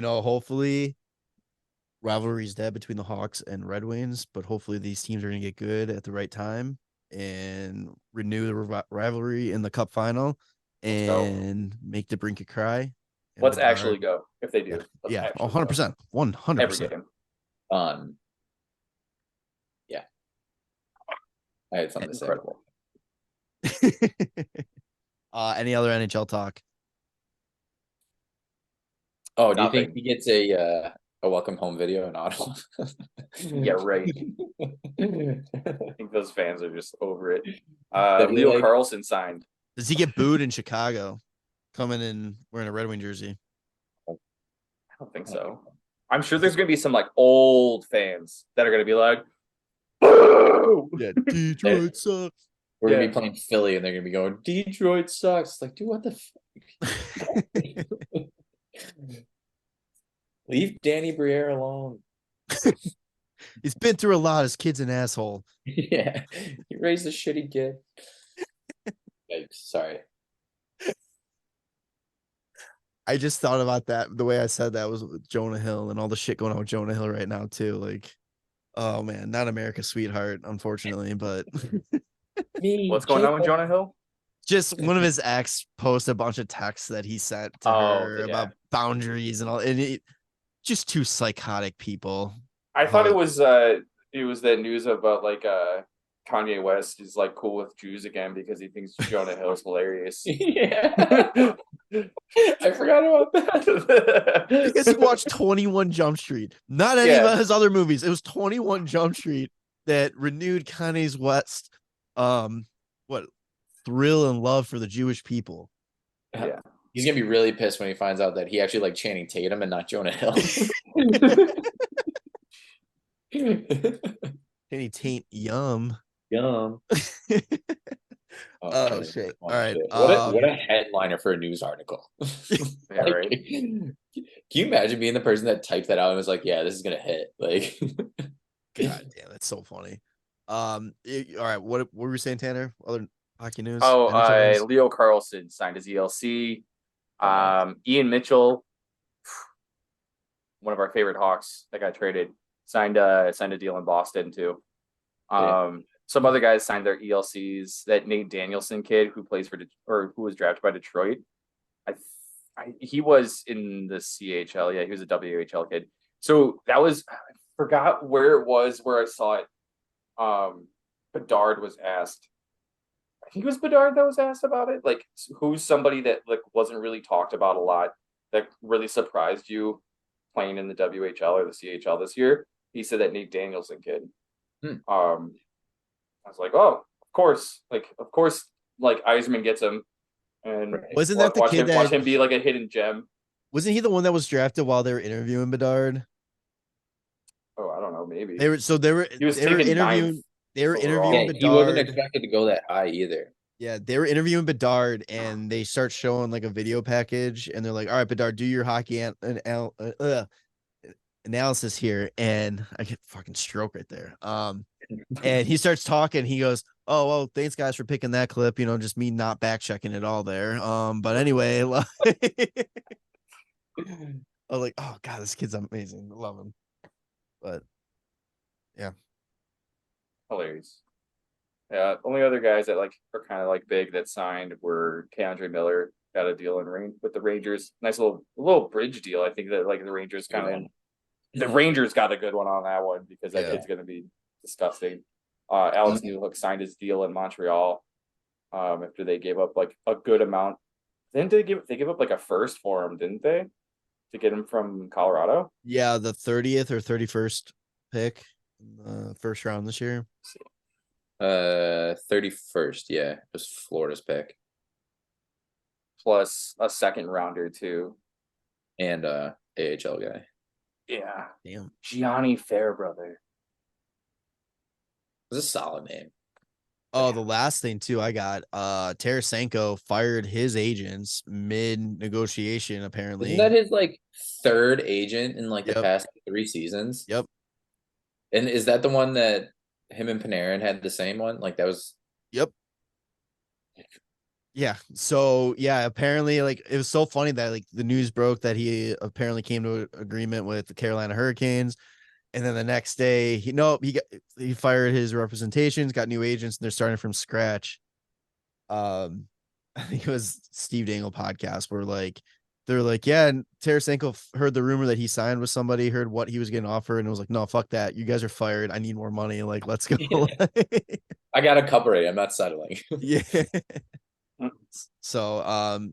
[SPEAKER 2] rivalry's dead between the Hawks and Red Wings. But hopefully, these teams are gonna get good at the right time and renew the rivalry in the Cup final and make DeBrincat cry.
[SPEAKER 3] Let's actually go if they do.
[SPEAKER 2] Yeah, 100%, 100%.
[SPEAKER 4] Yeah, I had something to say.
[SPEAKER 3] Incredible.
[SPEAKER 2] Any other NHL talk?
[SPEAKER 4] Oh, do you think he gets a welcome home video in Ottawa?
[SPEAKER 3] Yeah, right. I think those fans are just over it. Leo Carlson signed.
[SPEAKER 2] Does he get booed in Chicago? Coming in wearing a Red Wing jersey?
[SPEAKER 3] I don't think so. I'm sure there's gonna be some like old fans that are gonna be like, "Boo!"
[SPEAKER 2] Yeah, Detroit sucks.
[SPEAKER 4] We're gonna be playing Philly, and they're gonna be going, "Detroit sucks." It's like, dude, what the fuck? Leave Danny Briere alone.
[SPEAKER 2] He's been through a lot. His kid's an asshole.
[SPEAKER 4] Yeah, he raised a shitty kid. Yikes, sorry.
[SPEAKER 2] I just thought about that. The way I said that was with Jonah Hill and all the shit going on with Jonah Hill right now too. Like, oh man, not America's sweetheart, unfortunately, but.
[SPEAKER 3] What's going on with Jonah Hill?
[SPEAKER 2] Just one of his ex posted a bunch of texts that he sent to her about boundaries and all, and just two psychotic people.
[SPEAKER 3] I thought it was it was that news about like Kanye West is like cool with Jews again because he thinks Jonah Hill's hilarious.
[SPEAKER 4] Yeah. I forgot about that.
[SPEAKER 2] Because he watched 21 Jump Street, not any of his other movies. It was 21 Jump Street that renewed Kanye West thrill and love for the Jewish people.
[SPEAKER 3] Yeah.
[SPEAKER 4] He's gonna be really pissed when he finds out that he actually liked Channing Tatum and not Jonah Hill.
[SPEAKER 2] Channing Taint yum.
[SPEAKER 4] Yum.
[SPEAKER 2] Oh shit. All right.
[SPEAKER 4] What a headliner for a news article.
[SPEAKER 3] Yeah, right.
[SPEAKER 4] Can you imagine being the person that typed that out and was like, yeah, this is gonna hit? Like
[SPEAKER 2] God damn, that's so funny. All right, what were we saying, Tanner? Other hockey news?
[SPEAKER 3] Leo Carlson signed his ELC. Ian Mitchell, one of our favorite Hawks that got traded, signed a deal in Boston too. Some other guys signed their ELCs. That Nate Danielson kid who plays for who was drafted by Detroit. He was in the CHL. Yeah, he was a WHL kid. So that was, I forgot where it was where I saw it. Bedard was asked. I think it was Bedard that was asked about it. Like, who's somebody that like wasn't really talked about a lot that really surprised you playing in the WHL or the CHL this year? He said that Nate Danielson kid. I was like, oh, of course, like Eisman gets him, and
[SPEAKER 2] wasn't that the kid
[SPEAKER 3] watch him be like a hidden gem?
[SPEAKER 2] Wasn't he the one that was drafted while they were interviewing Bedard?
[SPEAKER 3] Oh, I don't know, maybe
[SPEAKER 2] He was interviewing Bedard.
[SPEAKER 4] He wasn't expected to go that high either.
[SPEAKER 2] Yeah, they were interviewing Bedard, and they start showing like a video package, and they're like, "All right, Bedard, do your hockey analysis here," and I get fucking stroke right there. And he starts talking. He goes, "Oh well, thanks guys for picking that clip. Just me not back checking it all there. But anyway, I was like, oh god, this kid's amazing. Love him." But yeah,
[SPEAKER 3] hilarious. Yeah, only other guys that like are kind of like big that signed were Keandre Miller got a deal with the Rangers. Nice little bridge deal. I think that like the Rangers the Rangers got a good one on that one because that kid's gonna be disgusting. Alex Newhook signed his deal in Montreal after they gave up like a good amount. Didn't they give up like a first for him, didn't they? To get him from Colorado?
[SPEAKER 2] Yeah, the 30th or 31st pick in the first round this year.
[SPEAKER 4] 31st, yeah. It was Florida's pick.
[SPEAKER 3] Plus a second rounder too.
[SPEAKER 4] And AHL guy.
[SPEAKER 3] Yeah.
[SPEAKER 2] Damn.
[SPEAKER 3] Gianni Fairbrother.
[SPEAKER 4] It was a solid name.
[SPEAKER 2] Oh, the last thing too, I got Tarasenko fired his agents mid-negotiation, apparently.
[SPEAKER 4] Isn't that his like third agent in like the past 3 seasons?
[SPEAKER 2] Yep.
[SPEAKER 4] And is that the one that him and Panarin had the same one? Like that was
[SPEAKER 2] Yep. Yeah. So yeah, apparently like it was so funny that like the news broke that he apparently came to an agreement with the Carolina Hurricanes. And then the next day, he fired his representations, got new agents, and they're starting from scratch. I think it was Steve Dangle podcast where they're like, yeah, and Tarasenko heard the rumor that he signed with somebody, heard what he was getting offered, and was like, no, fuck that. You guys are fired. I need more money. Like, let's go.
[SPEAKER 4] I got a cup already. I'm not settling.
[SPEAKER 2] Yeah. So,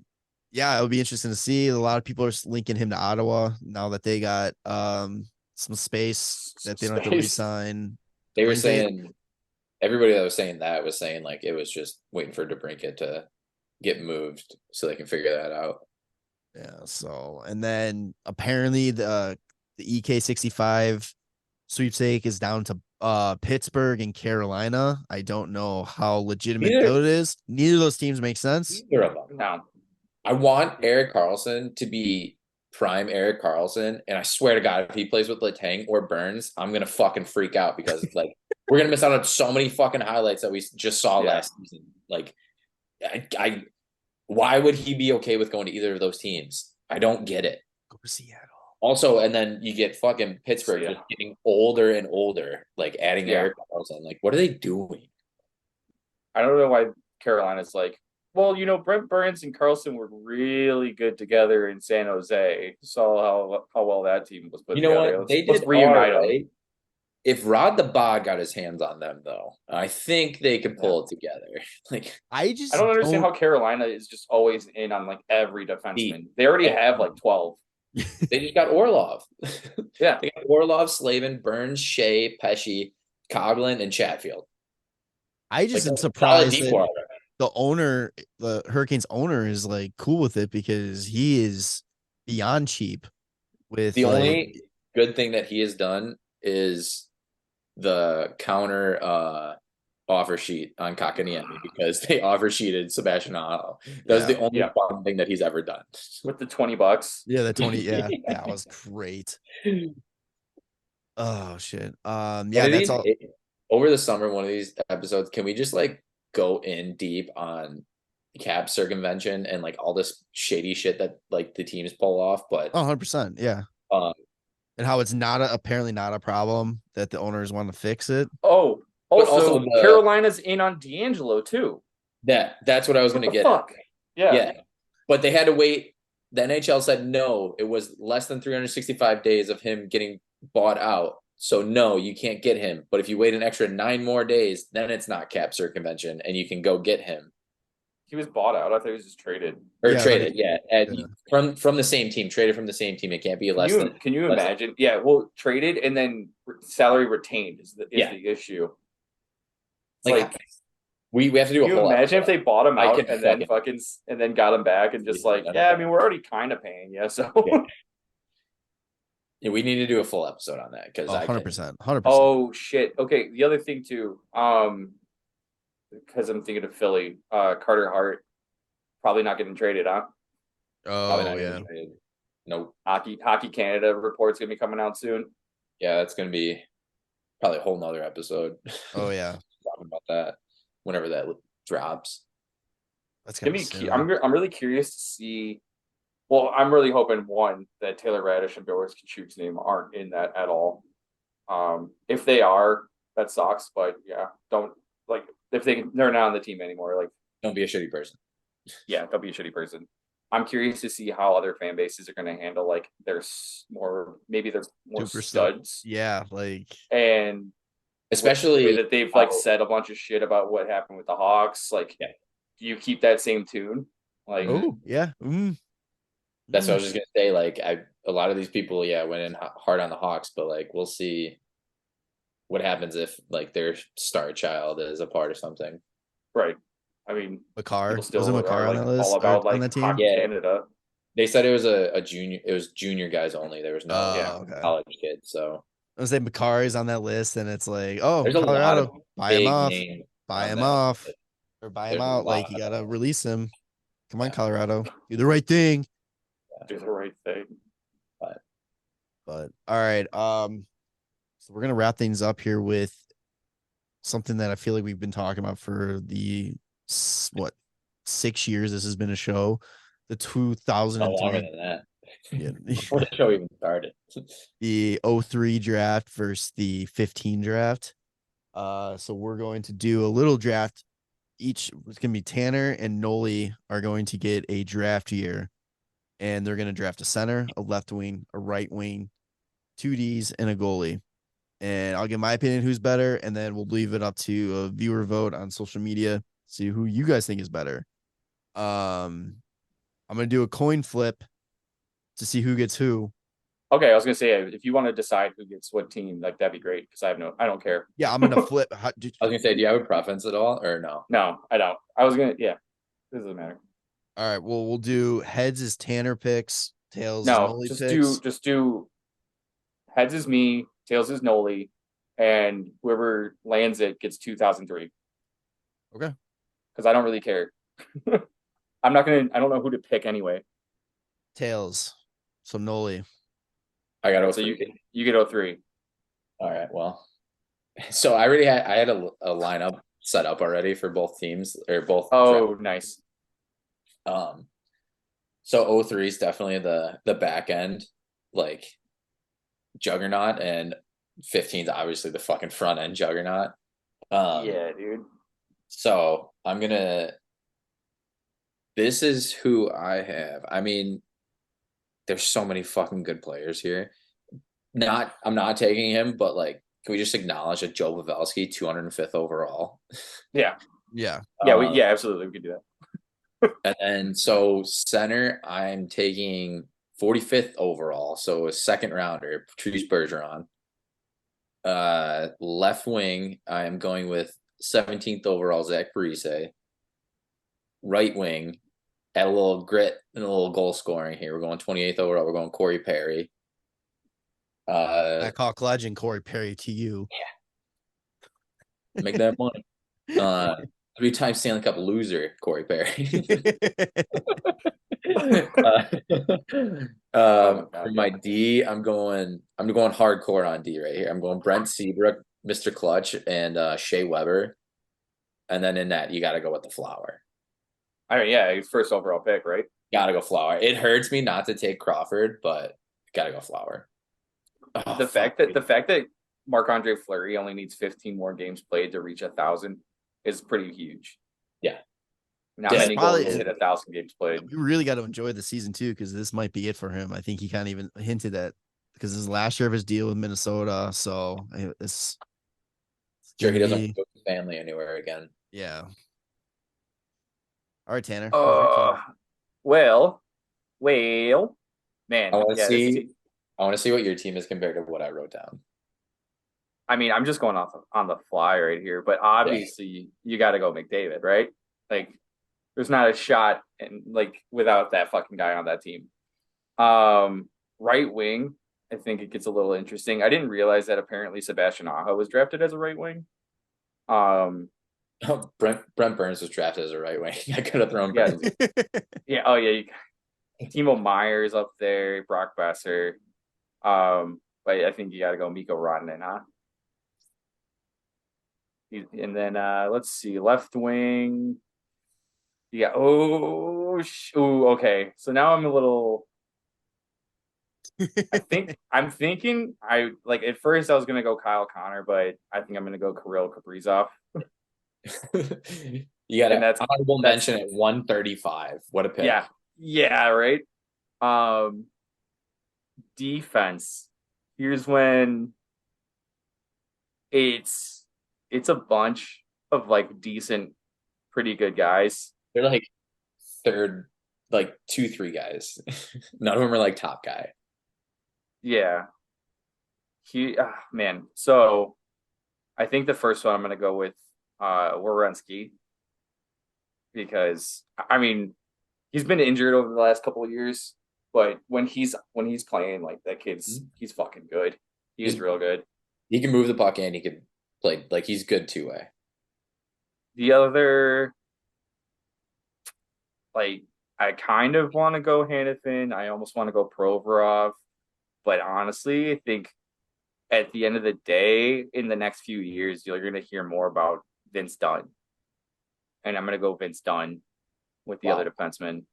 [SPEAKER 2] yeah, it'll be interesting to see. A lot of people are linking him to Ottawa now that they got some space that they don't have to resign.
[SPEAKER 4] They were saying everybody that was saying that was saying like it was just waiting for DeBrincat to get moved so they can figure that out.
[SPEAKER 2] Yeah. So, and then apparently the EK65 sweepstake is down to Pittsburgh and Carolina. I don't know how legitimate that is. Neither of those teams make sense.
[SPEAKER 4] Neither of them. No. I want Erik Karlsson to be prime Erik Karlsson, and I swear to God, if he plays with Letang or Burns, I'm gonna fucking freak out because like we're gonna miss out on so many fucking highlights that we just saw last season. Like, I why would he be okay with going to either of those teams? I don't get it.
[SPEAKER 2] Go to Seattle.
[SPEAKER 4] Also, and then you get fucking Pittsburgh just getting older and older, like adding Erik Karlsson. Like, what are they doing?
[SPEAKER 3] I don't know why Carolina's like, well, Brent Burns and Karlsson were really good together in San Jose. Saw how well that team was put together.
[SPEAKER 4] What? They did reunite them. if Rod the Bod got his hands on them, though, I think they could pull it together. Like,
[SPEAKER 2] I
[SPEAKER 3] don't understand how Carolina is just always in on like every defenseman. They already have like 12.
[SPEAKER 4] They just got Orlov.
[SPEAKER 3] Yeah.
[SPEAKER 4] They got Orlov, Slavin, Burns, Shea, Pesci, Coughlin, and Chatfield.
[SPEAKER 2] I just am surprised that the owner, the Hurricanes owner, is like cool with it because he is beyond cheap. With
[SPEAKER 4] the only good thing that he has done is the counter offer sheet on Kakaniemi because they offer sheeted Sebastian Aho. That was the only fun thing that he's ever done.
[SPEAKER 3] With the $20.
[SPEAKER 2] Yeah, the 20. Yeah, that was great. Oh shit. Yeah, that's all.
[SPEAKER 4] Over the summer, one of these episodes, can we just like go in deep on cap circumvention and like all this shady shit that like the teams pull off? But
[SPEAKER 2] 100%, yeah. And how it's apparently not a problem that the owners want to fix it.
[SPEAKER 3] Oh, also Carolina's in on D'Angelo too.
[SPEAKER 4] That's what I was going to get.
[SPEAKER 3] Fuck? Yeah.
[SPEAKER 4] But they had to wait. The NHL said no. It was less than 365 days of him getting bought out. So no, you can't get him. But if you wait an extra 9 more days, then it's not cap circumvention, and you can go get him.
[SPEAKER 3] He was bought out. I thought he was just traded.
[SPEAKER 4] From the same team. Traded from the same team. It can't be less than.
[SPEAKER 3] Can you imagine? Yeah, well, traded and then salary retained is the issue.
[SPEAKER 4] Like we have to do a whole.
[SPEAKER 3] Imagine if they bought him out and then got him back and just we're already kind of paying you, so.
[SPEAKER 4] Yeah, we need to do a full episode on that because
[SPEAKER 2] 100%.
[SPEAKER 3] Oh shit! Okay, the other thing too, because I'm thinking of Philly, Carter Hart probably not getting traded, huh?
[SPEAKER 2] Oh yeah.
[SPEAKER 4] Nope.
[SPEAKER 3] Hockey Canada report's gonna be coming out soon.
[SPEAKER 4] Yeah, that's gonna be probably a whole nother episode.
[SPEAKER 2] Oh yeah,
[SPEAKER 4] talking about that whenever that drops.
[SPEAKER 2] That's gonna be.
[SPEAKER 3] I'm really curious to see. Well, I'm really hoping that Taylor Radish and Boris Kachuk's name aren't in that at all. If they are, that sucks. But yeah, don't if they're not on the team anymore. Like,
[SPEAKER 4] don't be a shitty person.
[SPEAKER 3] Yeah, don't be a shitty person. I'm curious to see how other fan bases are going to handle they're more studs.
[SPEAKER 2] Yeah,
[SPEAKER 3] and
[SPEAKER 4] especially
[SPEAKER 3] that they've said a bunch of shit about what happened with the Hawks. Do you keep that same tune?
[SPEAKER 2] Yeah.
[SPEAKER 4] That's what I was just gonna say. A lot of these people, went in hard on the Hawks, but we'll see what happens if their star child is a part of something.
[SPEAKER 3] Right. I mean,
[SPEAKER 2] Makar wasn't Makar on that list?
[SPEAKER 3] All about
[SPEAKER 2] on the team.
[SPEAKER 3] Canada.
[SPEAKER 4] They said it was a junior. It was junior guys only. There was no college kids. So
[SPEAKER 2] I was saying Makar is on that list, and it's
[SPEAKER 4] there's
[SPEAKER 2] Colorado, buy him off, or buy him out. You gotta release him. Come on, Colorado, do the right thing.
[SPEAKER 3] Do the right thing.
[SPEAKER 2] But all right. So we're gonna wrap things up here with something that I feel like we've been talking about for the 6 years this has been a show. The 2003.
[SPEAKER 4] Longer than that.
[SPEAKER 2] Yeah.
[SPEAKER 4] Before the show even started.
[SPEAKER 2] The 03 draft versus the 15 draft. So we're going to do a little draft. It's gonna be Tanner and Nolly are going to get a draft year. And they're going to draft a center, a left wing, a right wing, 2 Ds, and a goalie. And I'll give my opinion who's better, and then we'll leave it up to a viewer vote on social media, see who you guys think is better. I'm going to do a coin flip to see who gets who.
[SPEAKER 3] Okay, I was going to say, if you want to decide who gets what team, that'd be great, because I don't care.
[SPEAKER 2] Yeah, I'm going to flip.
[SPEAKER 4] I was going to say, do you have a preference at all, or no?
[SPEAKER 3] No, I don't. I was going to, it doesn't matter.
[SPEAKER 2] All right, well, we'll do heads is Tanner picks, tails is Nolly picks.
[SPEAKER 3] Just do heads is me, tails is Nolly, and whoever lands it gets 2003.
[SPEAKER 2] Okay.
[SPEAKER 3] Because I don't really care. I don't know who to pick anyway.
[SPEAKER 2] Tails. So Nolly.
[SPEAKER 4] I got 03.
[SPEAKER 3] So you get 03.
[SPEAKER 4] All right, well. So I had a lineup set up already for both teams, or both.
[SPEAKER 3] Oh, nice.
[SPEAKER 4] So 03 is definitely the back end, juggernaut, and 15 is obviously the fucking front end juggernaut.
[SPEAKER 3] Yeah, dude.
[SPEAKER 4] So this is who I have. I mean, there's so many fucking good players here. I'm not taking him, but can we just acknowledge that Joe Pavelski, 205th overall?
[SPEAKER 3] Yeah.
[SPEAKER 2] Yeah.
[SPEAKER 3] Yeah, absolutely. We could do that.
[SPEAKER 4] And then so center, I'm taking 45th overall, so a second rounder, Patrice Bergeron. Left wing, I'm going with 17th overall, Zach Parise. Right wing, add a little grit and a little goal scoring here. We're going 28th overall. We're going Corey Perry.
[SPEAKER 2] Blackhawk legend Corey Perry to you.
[SPEAKER 4] Make that money. 3-time Stanley Cup loser, Corey Perry. For my D, I'm going hardcore on D right here. I'm going Brent Seabrook, Mr. Clutch, and Shea Weber. And then in that, you got to go with the Flower.
[SPEAKER 3] All right, yeah, he's first overall pick, right?
[SPEAKER 4] Got to go Flower. It hurts me not to take Crawford, but got to go Flower. Oh,
[SPEAKER 3] the fact that Marc-Andre Fleury only needs 15 more games played to reach 1,000 is pretty huge.
[SPEAKER 4] Yeah.
[SPEAKER 3] Not many goals hit 1,000 games played.
[SPEAKER 2] We really got to enjoy the season too, because this might be it for him. I think he kind of even hinted at, because this is last year of his deal with Minnesota. So it's
[SPEAKER 4] sure he doesn't go with family anywhere again.
[SPEAKER 2] Yeah. All right, Tanner.
[SPEAKER 3] Well, man.
[SPEAKER 4] I want to see what your team is compared to what I wrote down.
[SPEAKER 3] I mean, I'm just going off on the fly right here, but obviously you got to go McDavid, right? Like, there's not a shot and like without that fucking guy on that team. Right wing, I think it gets a little interesting. I didn't realize that apparently Sebastian Aho was drafted as a right wing.
[SPEAKER 4] Brent Burns was drafted as a right wing. I could have thrown Burns.
[SPEAKER 3] Yeah. Oh yeah. Timo Meyer's up there, Brock Besser. But I think you got to go Mikko Rantanen, huh? And then let's see, left wing. Yeah. Okay. So now I'm a little. I'm thinking at first I was gonna go Kyle Connor, but I think I'm gonna go Kirill Kaprizov.
[SPEAKER 4] You got an honorable mention at 135. What a pick.
[SPEAKER 3] Yeah, right. Defense. Here's when it's a bunch of like decent, pretty good guys.
[SPEAKER 4] They're like third, like 2-3 guys. None of them are like top guy.
[SPEAKER 3] Yeah. Man. So I think the first one I'm gonna go with Werenski, because I mean he's been injured over the last couple of years, but when he's playing, like, that kid's he's fucking good. He's real good.
[SPEAKER 4] He can move the puck and he can play, like, he's good two-way.
[SPEAKER 3] The other, like, I kind of want to go Hanifin. I almost want to go Provorov, but honestly, I think at the end of the day, in the next few years, you're going to hear more about Vince Dunn. And I'm going to go Vince Dunn with the other defenseman.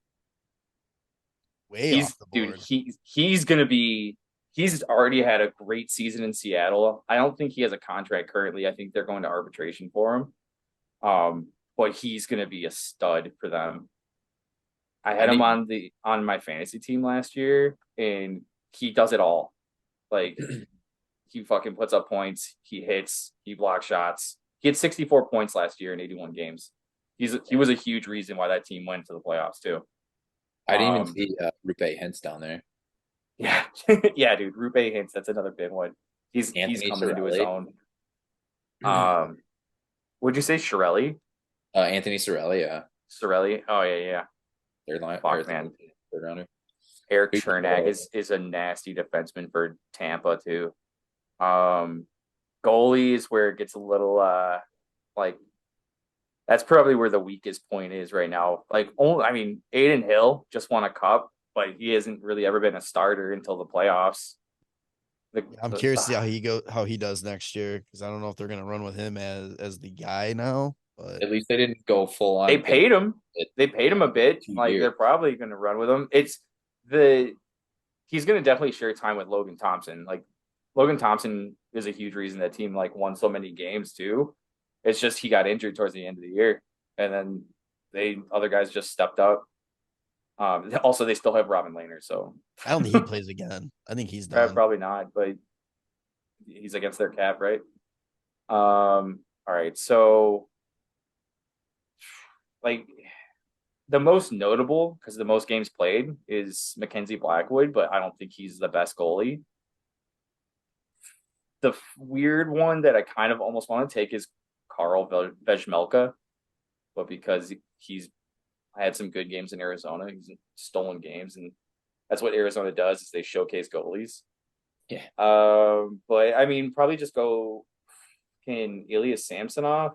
[SPEAKER 2] Off the board.
[SPEAKER 3] Dude, he's going to be – he's already had a great season in Seattle. I don't think he has a contract currently. I think they're going to arbitration for him. But he's going to be a stud for them. I had him on my fantasy team last year, and he does it all. Like, he fucking puts up points, he hits, he blocks shots. He had 64 points last year in 81 games. He was a huge reason why that team went to the playoffs too.
[SPEAKER 4] I didn't even see Rupe Hintz down there.
[SPEAKER 3] Yeah, yeah, dude. Rupe Hintz, that's another big one. He's coming into his own. Would you say Chiarelli?
[SPEAKER 4] Anthony Cirelli, yeah.
[SPEAKER 3] Cirelli? Oh yeah. Third rounder. Eric Chernak is a nasty defenseman for Tampa too. Goalie is where it gets a little like, that's probably where the weakest point is right now. Like, Aiden Hill just won a cup, but he hasn't really ever been a starter until the playoffs.
[SPEAKER 2] I'm curious to see how he does next year, because I don't know if they're going to run with him as the guy now. But
[SPEAKER 4] at least they didn't go full on.
[SPEAKER 3] They paid him. They paid him a bit. Like, they're probably going to run with him. He's going to definitely share time with Logan Thompson. Like, Logan Thompson is a huge reason that team won so many games too. It's just he got injured towards the end of the year, and then other guys just stepped up. Also, they still have Robin Lehner, so
[SPEAKER 2] I don't think he plays again. I think he's done.
[SPEAKER 3] Probably not, but He's against their cap, right? All right, so like the most notable, because the most games played, is Mackenzie Blackwood, but I don't think he's the best goalie. The weird one that I kind of almost want to take is Karl Vejmelka, but because he's had some good games in Arizona, he's stolen games, and that's what Arizona does is they showcase goalies.
[SPEAKER 4] Yeah.
[SPEAKER 3] But I mean, probably just go Ilya Samsonov.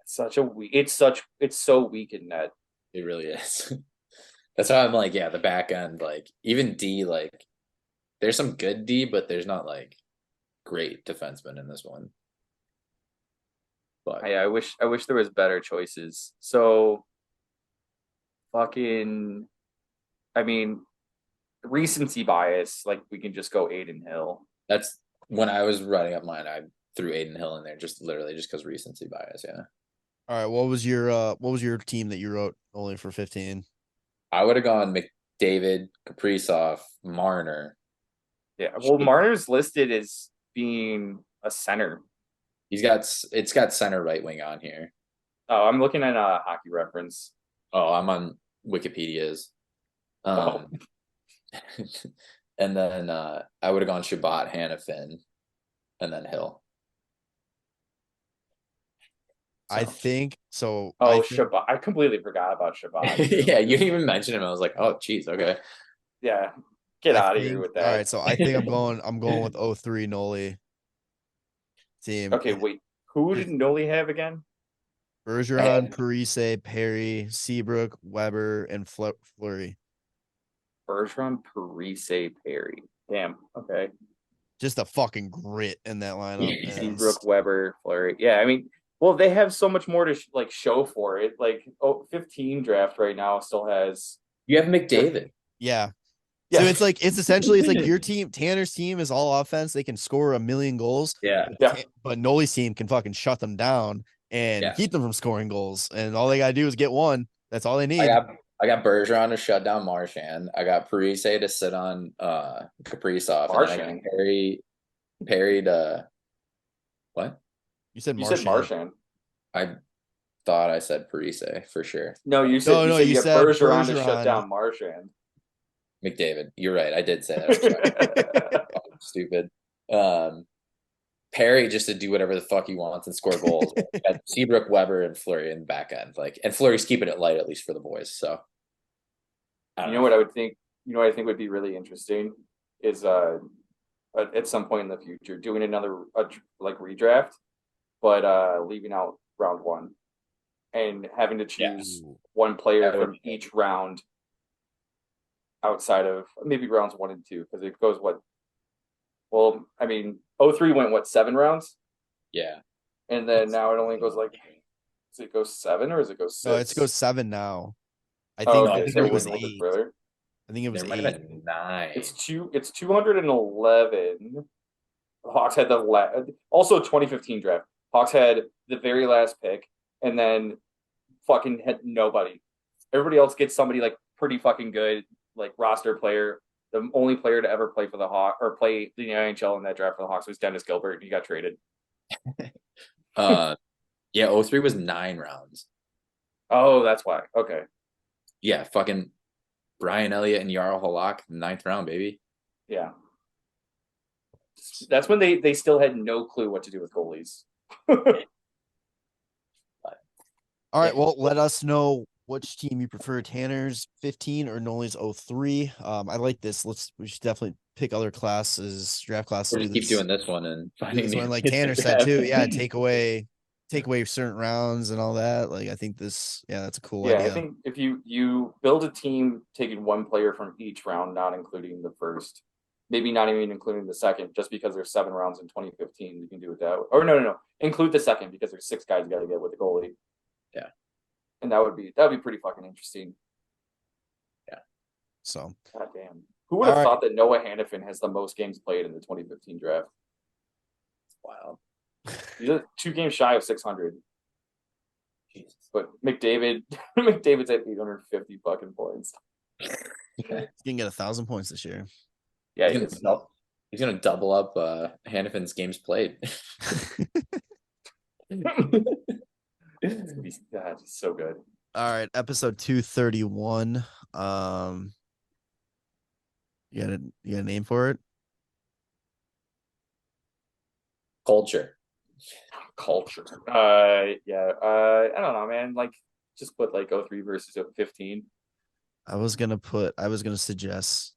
[SPEAKER 3] It's so weak in net.
[SPEAKER 4] It really is. That's why I'm like, yeah, the back end, like even D, like there's some good D, but there's not like great defensemen in this one. But
[SPEAKER 3] I wish there was better choices. So I mean, recency bias, like we can just go Aiden Hill.
[SPEAKER 4] that's when I was writing up mine, I threw Aiden Hill in there just literally just because recency bias, yeah.
[SPEAKER 2] All right, what was your team that you wrote only for 15?
[SPEAKER 4] I would have gone McDavid, Kaprizov, Marner.
[SPEAKER 3] Yeah, well, Marner's listed as being a center.
[SPEAKER 4] It's got center right wing on here.
[SPEAKER 3] Oh, I'm looking at a Hockey Reference.
[SPEAKER 4] Oh, I'm on Wikipedia's.
[SPEAKER 3] Oh.
[SPEAKER 4] And then I would have gone Shabbat, Hannafin, and then Hill.
[SPEAKER 2] I think so.
[SPEAKER 3] Oh, Shabbat! I completely forgot about Shabbat.
[SPEAKER 4] Yeah, you didn't even mention him. I was like, oh, geez, okay.
[SPEAKER 3] Yeah, get out of here with that.
[SPEAKER 2] All right, so I think I'm going with 03 Nolly team.
[SPEAKER 3] Okay, wait. Who did Nolly have again?
[SPEAKER 2] Bergeron, Parise, Perry, Seabrook, Weber, and Fleury.
[SPEAKER 3] Bergeron, Parise, Perry. Damn. Okay.
[SPEAKER 2] Just a fucking grit in that lineup.
[SPEAKER 3] Seabrook, Weber, Fleury. Yeah, I mean, well, they have so much more to show for it. Like, 15 draft right now still has.
[SPEAKER 4] You have McDavid.
[SPEAKER 2] Yeah. So it's essentially your team. Tanner's team is all offense. They can score a million goals.
[SPEAKER 4] Yeah.
[SPEAKER 2] But Nolly's team can fucking shut them down and keep them from scoring goals. And all they gotta do is get one. That's all they need.
[SPEAKER 4] I got Bergeron to shut down Marchand. I got Parise to sit on Kaprizov.
[SPEAKER 3] Marchand.
[SPEAKER 4] And Perry to what?
[SPEAKER 2] You said
[SPEAKER 3] Marchand.
[SPEAKER 4] I thought I said Parise for sure.
[SPEAKER 3] No, you said you said Bergeron to shut down Marchand.
[SPEAKER 4] McDavid. You're right. I did say that. Stupid. Perry just to do whatever the fuck he wants and score goals. Seabrook, Weber, and Fleury in the back end. And Fleury's keeping it light at least for the boys. So
[SPEAKER 3] you know what I would think? You know what I think would be really interesting is at some point in the future doing another redraft, but leaving out round one and having to choose one player from each round outside of maybe rounds 1 and 2, because it goes what? Well, I mean, 03 went 7 rounds?
[SPEAKER 4] Yeah.
[SPEAKER 3] And then now it only goes does it go 7 or does it go 6?
[SPEAKER 2] No, it goes 7 now. I think it was 8. I think it was 8.
[SPEAKER 4] 9.
[SPEAKER 3] It's 211. The Hawks had also 2015 draft. Hawks had the very last pick and then fucking had nobody. Everybody else gets somebody pretty fucking good, roster player. The only player to ever play for the Hawks or play the NHL in that draft for the Hawks was Dennis Gilbert, and he got traded.
[SPEAKER 4] 03 was 9 rounds.
[SPEAKER 3] Oh, that's why. Okay.
[SPEAKER 4] Yeah, fucking Brian Elliott and Jarl Halak, 9th round, baby.
[SPEAKER 3] Yeah. That's when they still had no clue what to do with goalies.
[SPEAKER 2] All right, well, let us know which team you prefer, Tanner's 15 or Nolly's 03. I like this. We should definitely pick other classes, draft classes.
[SPEAKER 4] We'll just keep doing this one and finding
[SPEAKER 2] this one, like Tanner said too. Yeah, take away certain rounds and all that. I think that's a cool idea.
[SPEAKER 3] I think if you build a team taking one player from each round, not including the first, maybe not even including the second, just because there's 7 rounds in 2015, you can do it that way. Or no, include the second because there's 6 guys you got to get with the goalie.
[SPEAKER 4] Yeah.
[SPEAKER 3] And that would be pretty fucking interesting.
[SPEAKER 4] Yeah.
[SPEAKER 2] So.
[SPEAKER 3] God damn. Who would have thought that Noah Hannafin has the most games played in the 2015 draft?
[SPEAKER 4] It's wild.
[SPEAKER 3] He's 2 games shy of 600.
[SPEAKER 4] Jesus.
[SPEAKER 3] But McDavid's at 850 fucking points.
[SPEAKER 2] He's gonna get 1,000 points this year.
[SPEAKER 3] Yeah, he is.
[SPEAKER 4] He's gonna double up Hannafin's games played.
[SPEAKER 3] God, it's so good.
[SPEAKER 2] All right, episode 231. You got a name for it?
[SPEAKER 4] Culture.
[SPEAKER 3] Yeah. I don't know, man. Like, just put like 03 versus 15.
[SPEAKER 2] I was gonna suggest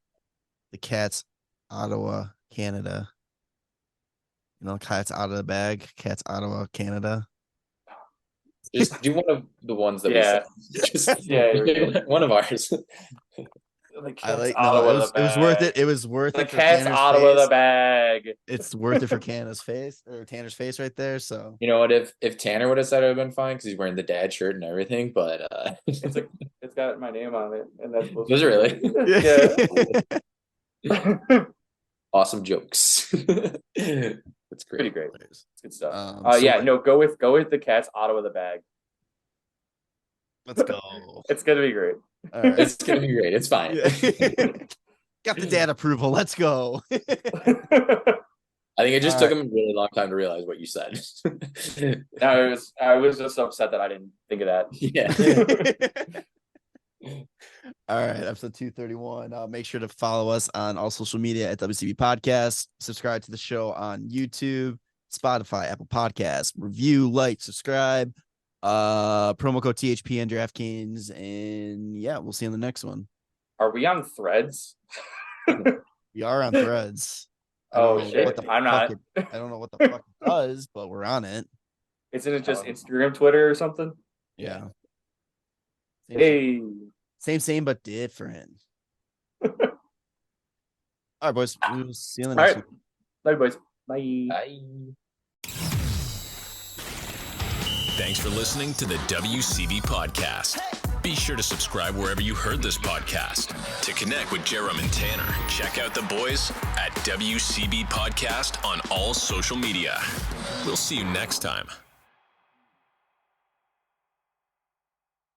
[SPEAKER 2] the Cats, Ottawa, Canada. You know, Cats out of the bag. Cats, Ottawa, Canada.
[SPEAKER 4] Just do one of the ones that
[SPEAKER 3] Yeah.
[SPEAKER 4] we said. Just one of ours.
[SPEAKER 3] The
[SPEAKER 2] I like
[SPEAKER 3] Ottawa,
[SPEAKER 2] no, it was worth it. It was worth
[SPEAKER 3] The
[SPEAKER 2] it for
[SPEAKER 3] Cats
[SPEAKER 2] Tanner's
[SPEAKER 3] Ottawa
[SPEAKER 2] face.
[SPEAKER 3] the bag.
[SPEAKER 2] It's worth it for Tanner's face right there. So
[SPEAKER 4] You know what? If Tanner would have said it would have been fine because he's wearing the dad shirt and everything, but
[SPEAKER 3] It's got my name on it, and that's supposed
[SPEAKER 4] does it really?
[SPEAKER 3] Yeah.
[SPEAKER 4] Awesome jokes. That's
[SPEAKER 3] Pretty
[SPEAKER 4] great.
[SPEAKER 3] great. It's good stuff. Go with the Cats Ottawa the bag.
[SPEAKER 2] Let's go.
[SPEAKER 3] It's gonna be great.
[SPEAKER 2] All right.
[SPEAKER 4] It's gonna be great. It's fine.
[SPEAKER 2] Got the dad approval. Let's go.
[SPEAKER 4] I think it just took him a really long time to realize what you said.
[SPEAKER 3] I was just upset that I didn't think of that.
[SPEAKER 4] Yeah.
[SPEAKER 2] All right, episode 231. Make sure to follow us on all social media at WCB Podcast. Subscribe to the show on YouTube, Spotify, Apple Podcasts. Review, like, subscribe. Promo code THP and DraftKings. And yeah, we'll see you on the next one.
[SPEAKER 3] Are we on Threads?
[SPEAKER 2] We are on Threads.
[SPEAKER 3] Shit. I'm not.
[SPEAKER 2] I don't know what the fuck it does, but we're on it.
[SPEAKER 3] Isn't it just Instagram, Twitter, or something?
[SPEAKER 2] Yeah.
[SPEAKER 3] Hey.
[SPEAKER 2] Same, but different. All right, boys. We'll see you in the next one.
[SPEAKER 3] Bye, boys. Bye.
[SPEAKER 4] Bye.
[SPEAKER 1] Thanks for listening to the WCB podcast. Be sure to subscribe wherever you heard this podcast. To connect with Jarom and Tanner, check out the boys at WCB Podcast on all social media. We'll see you next time.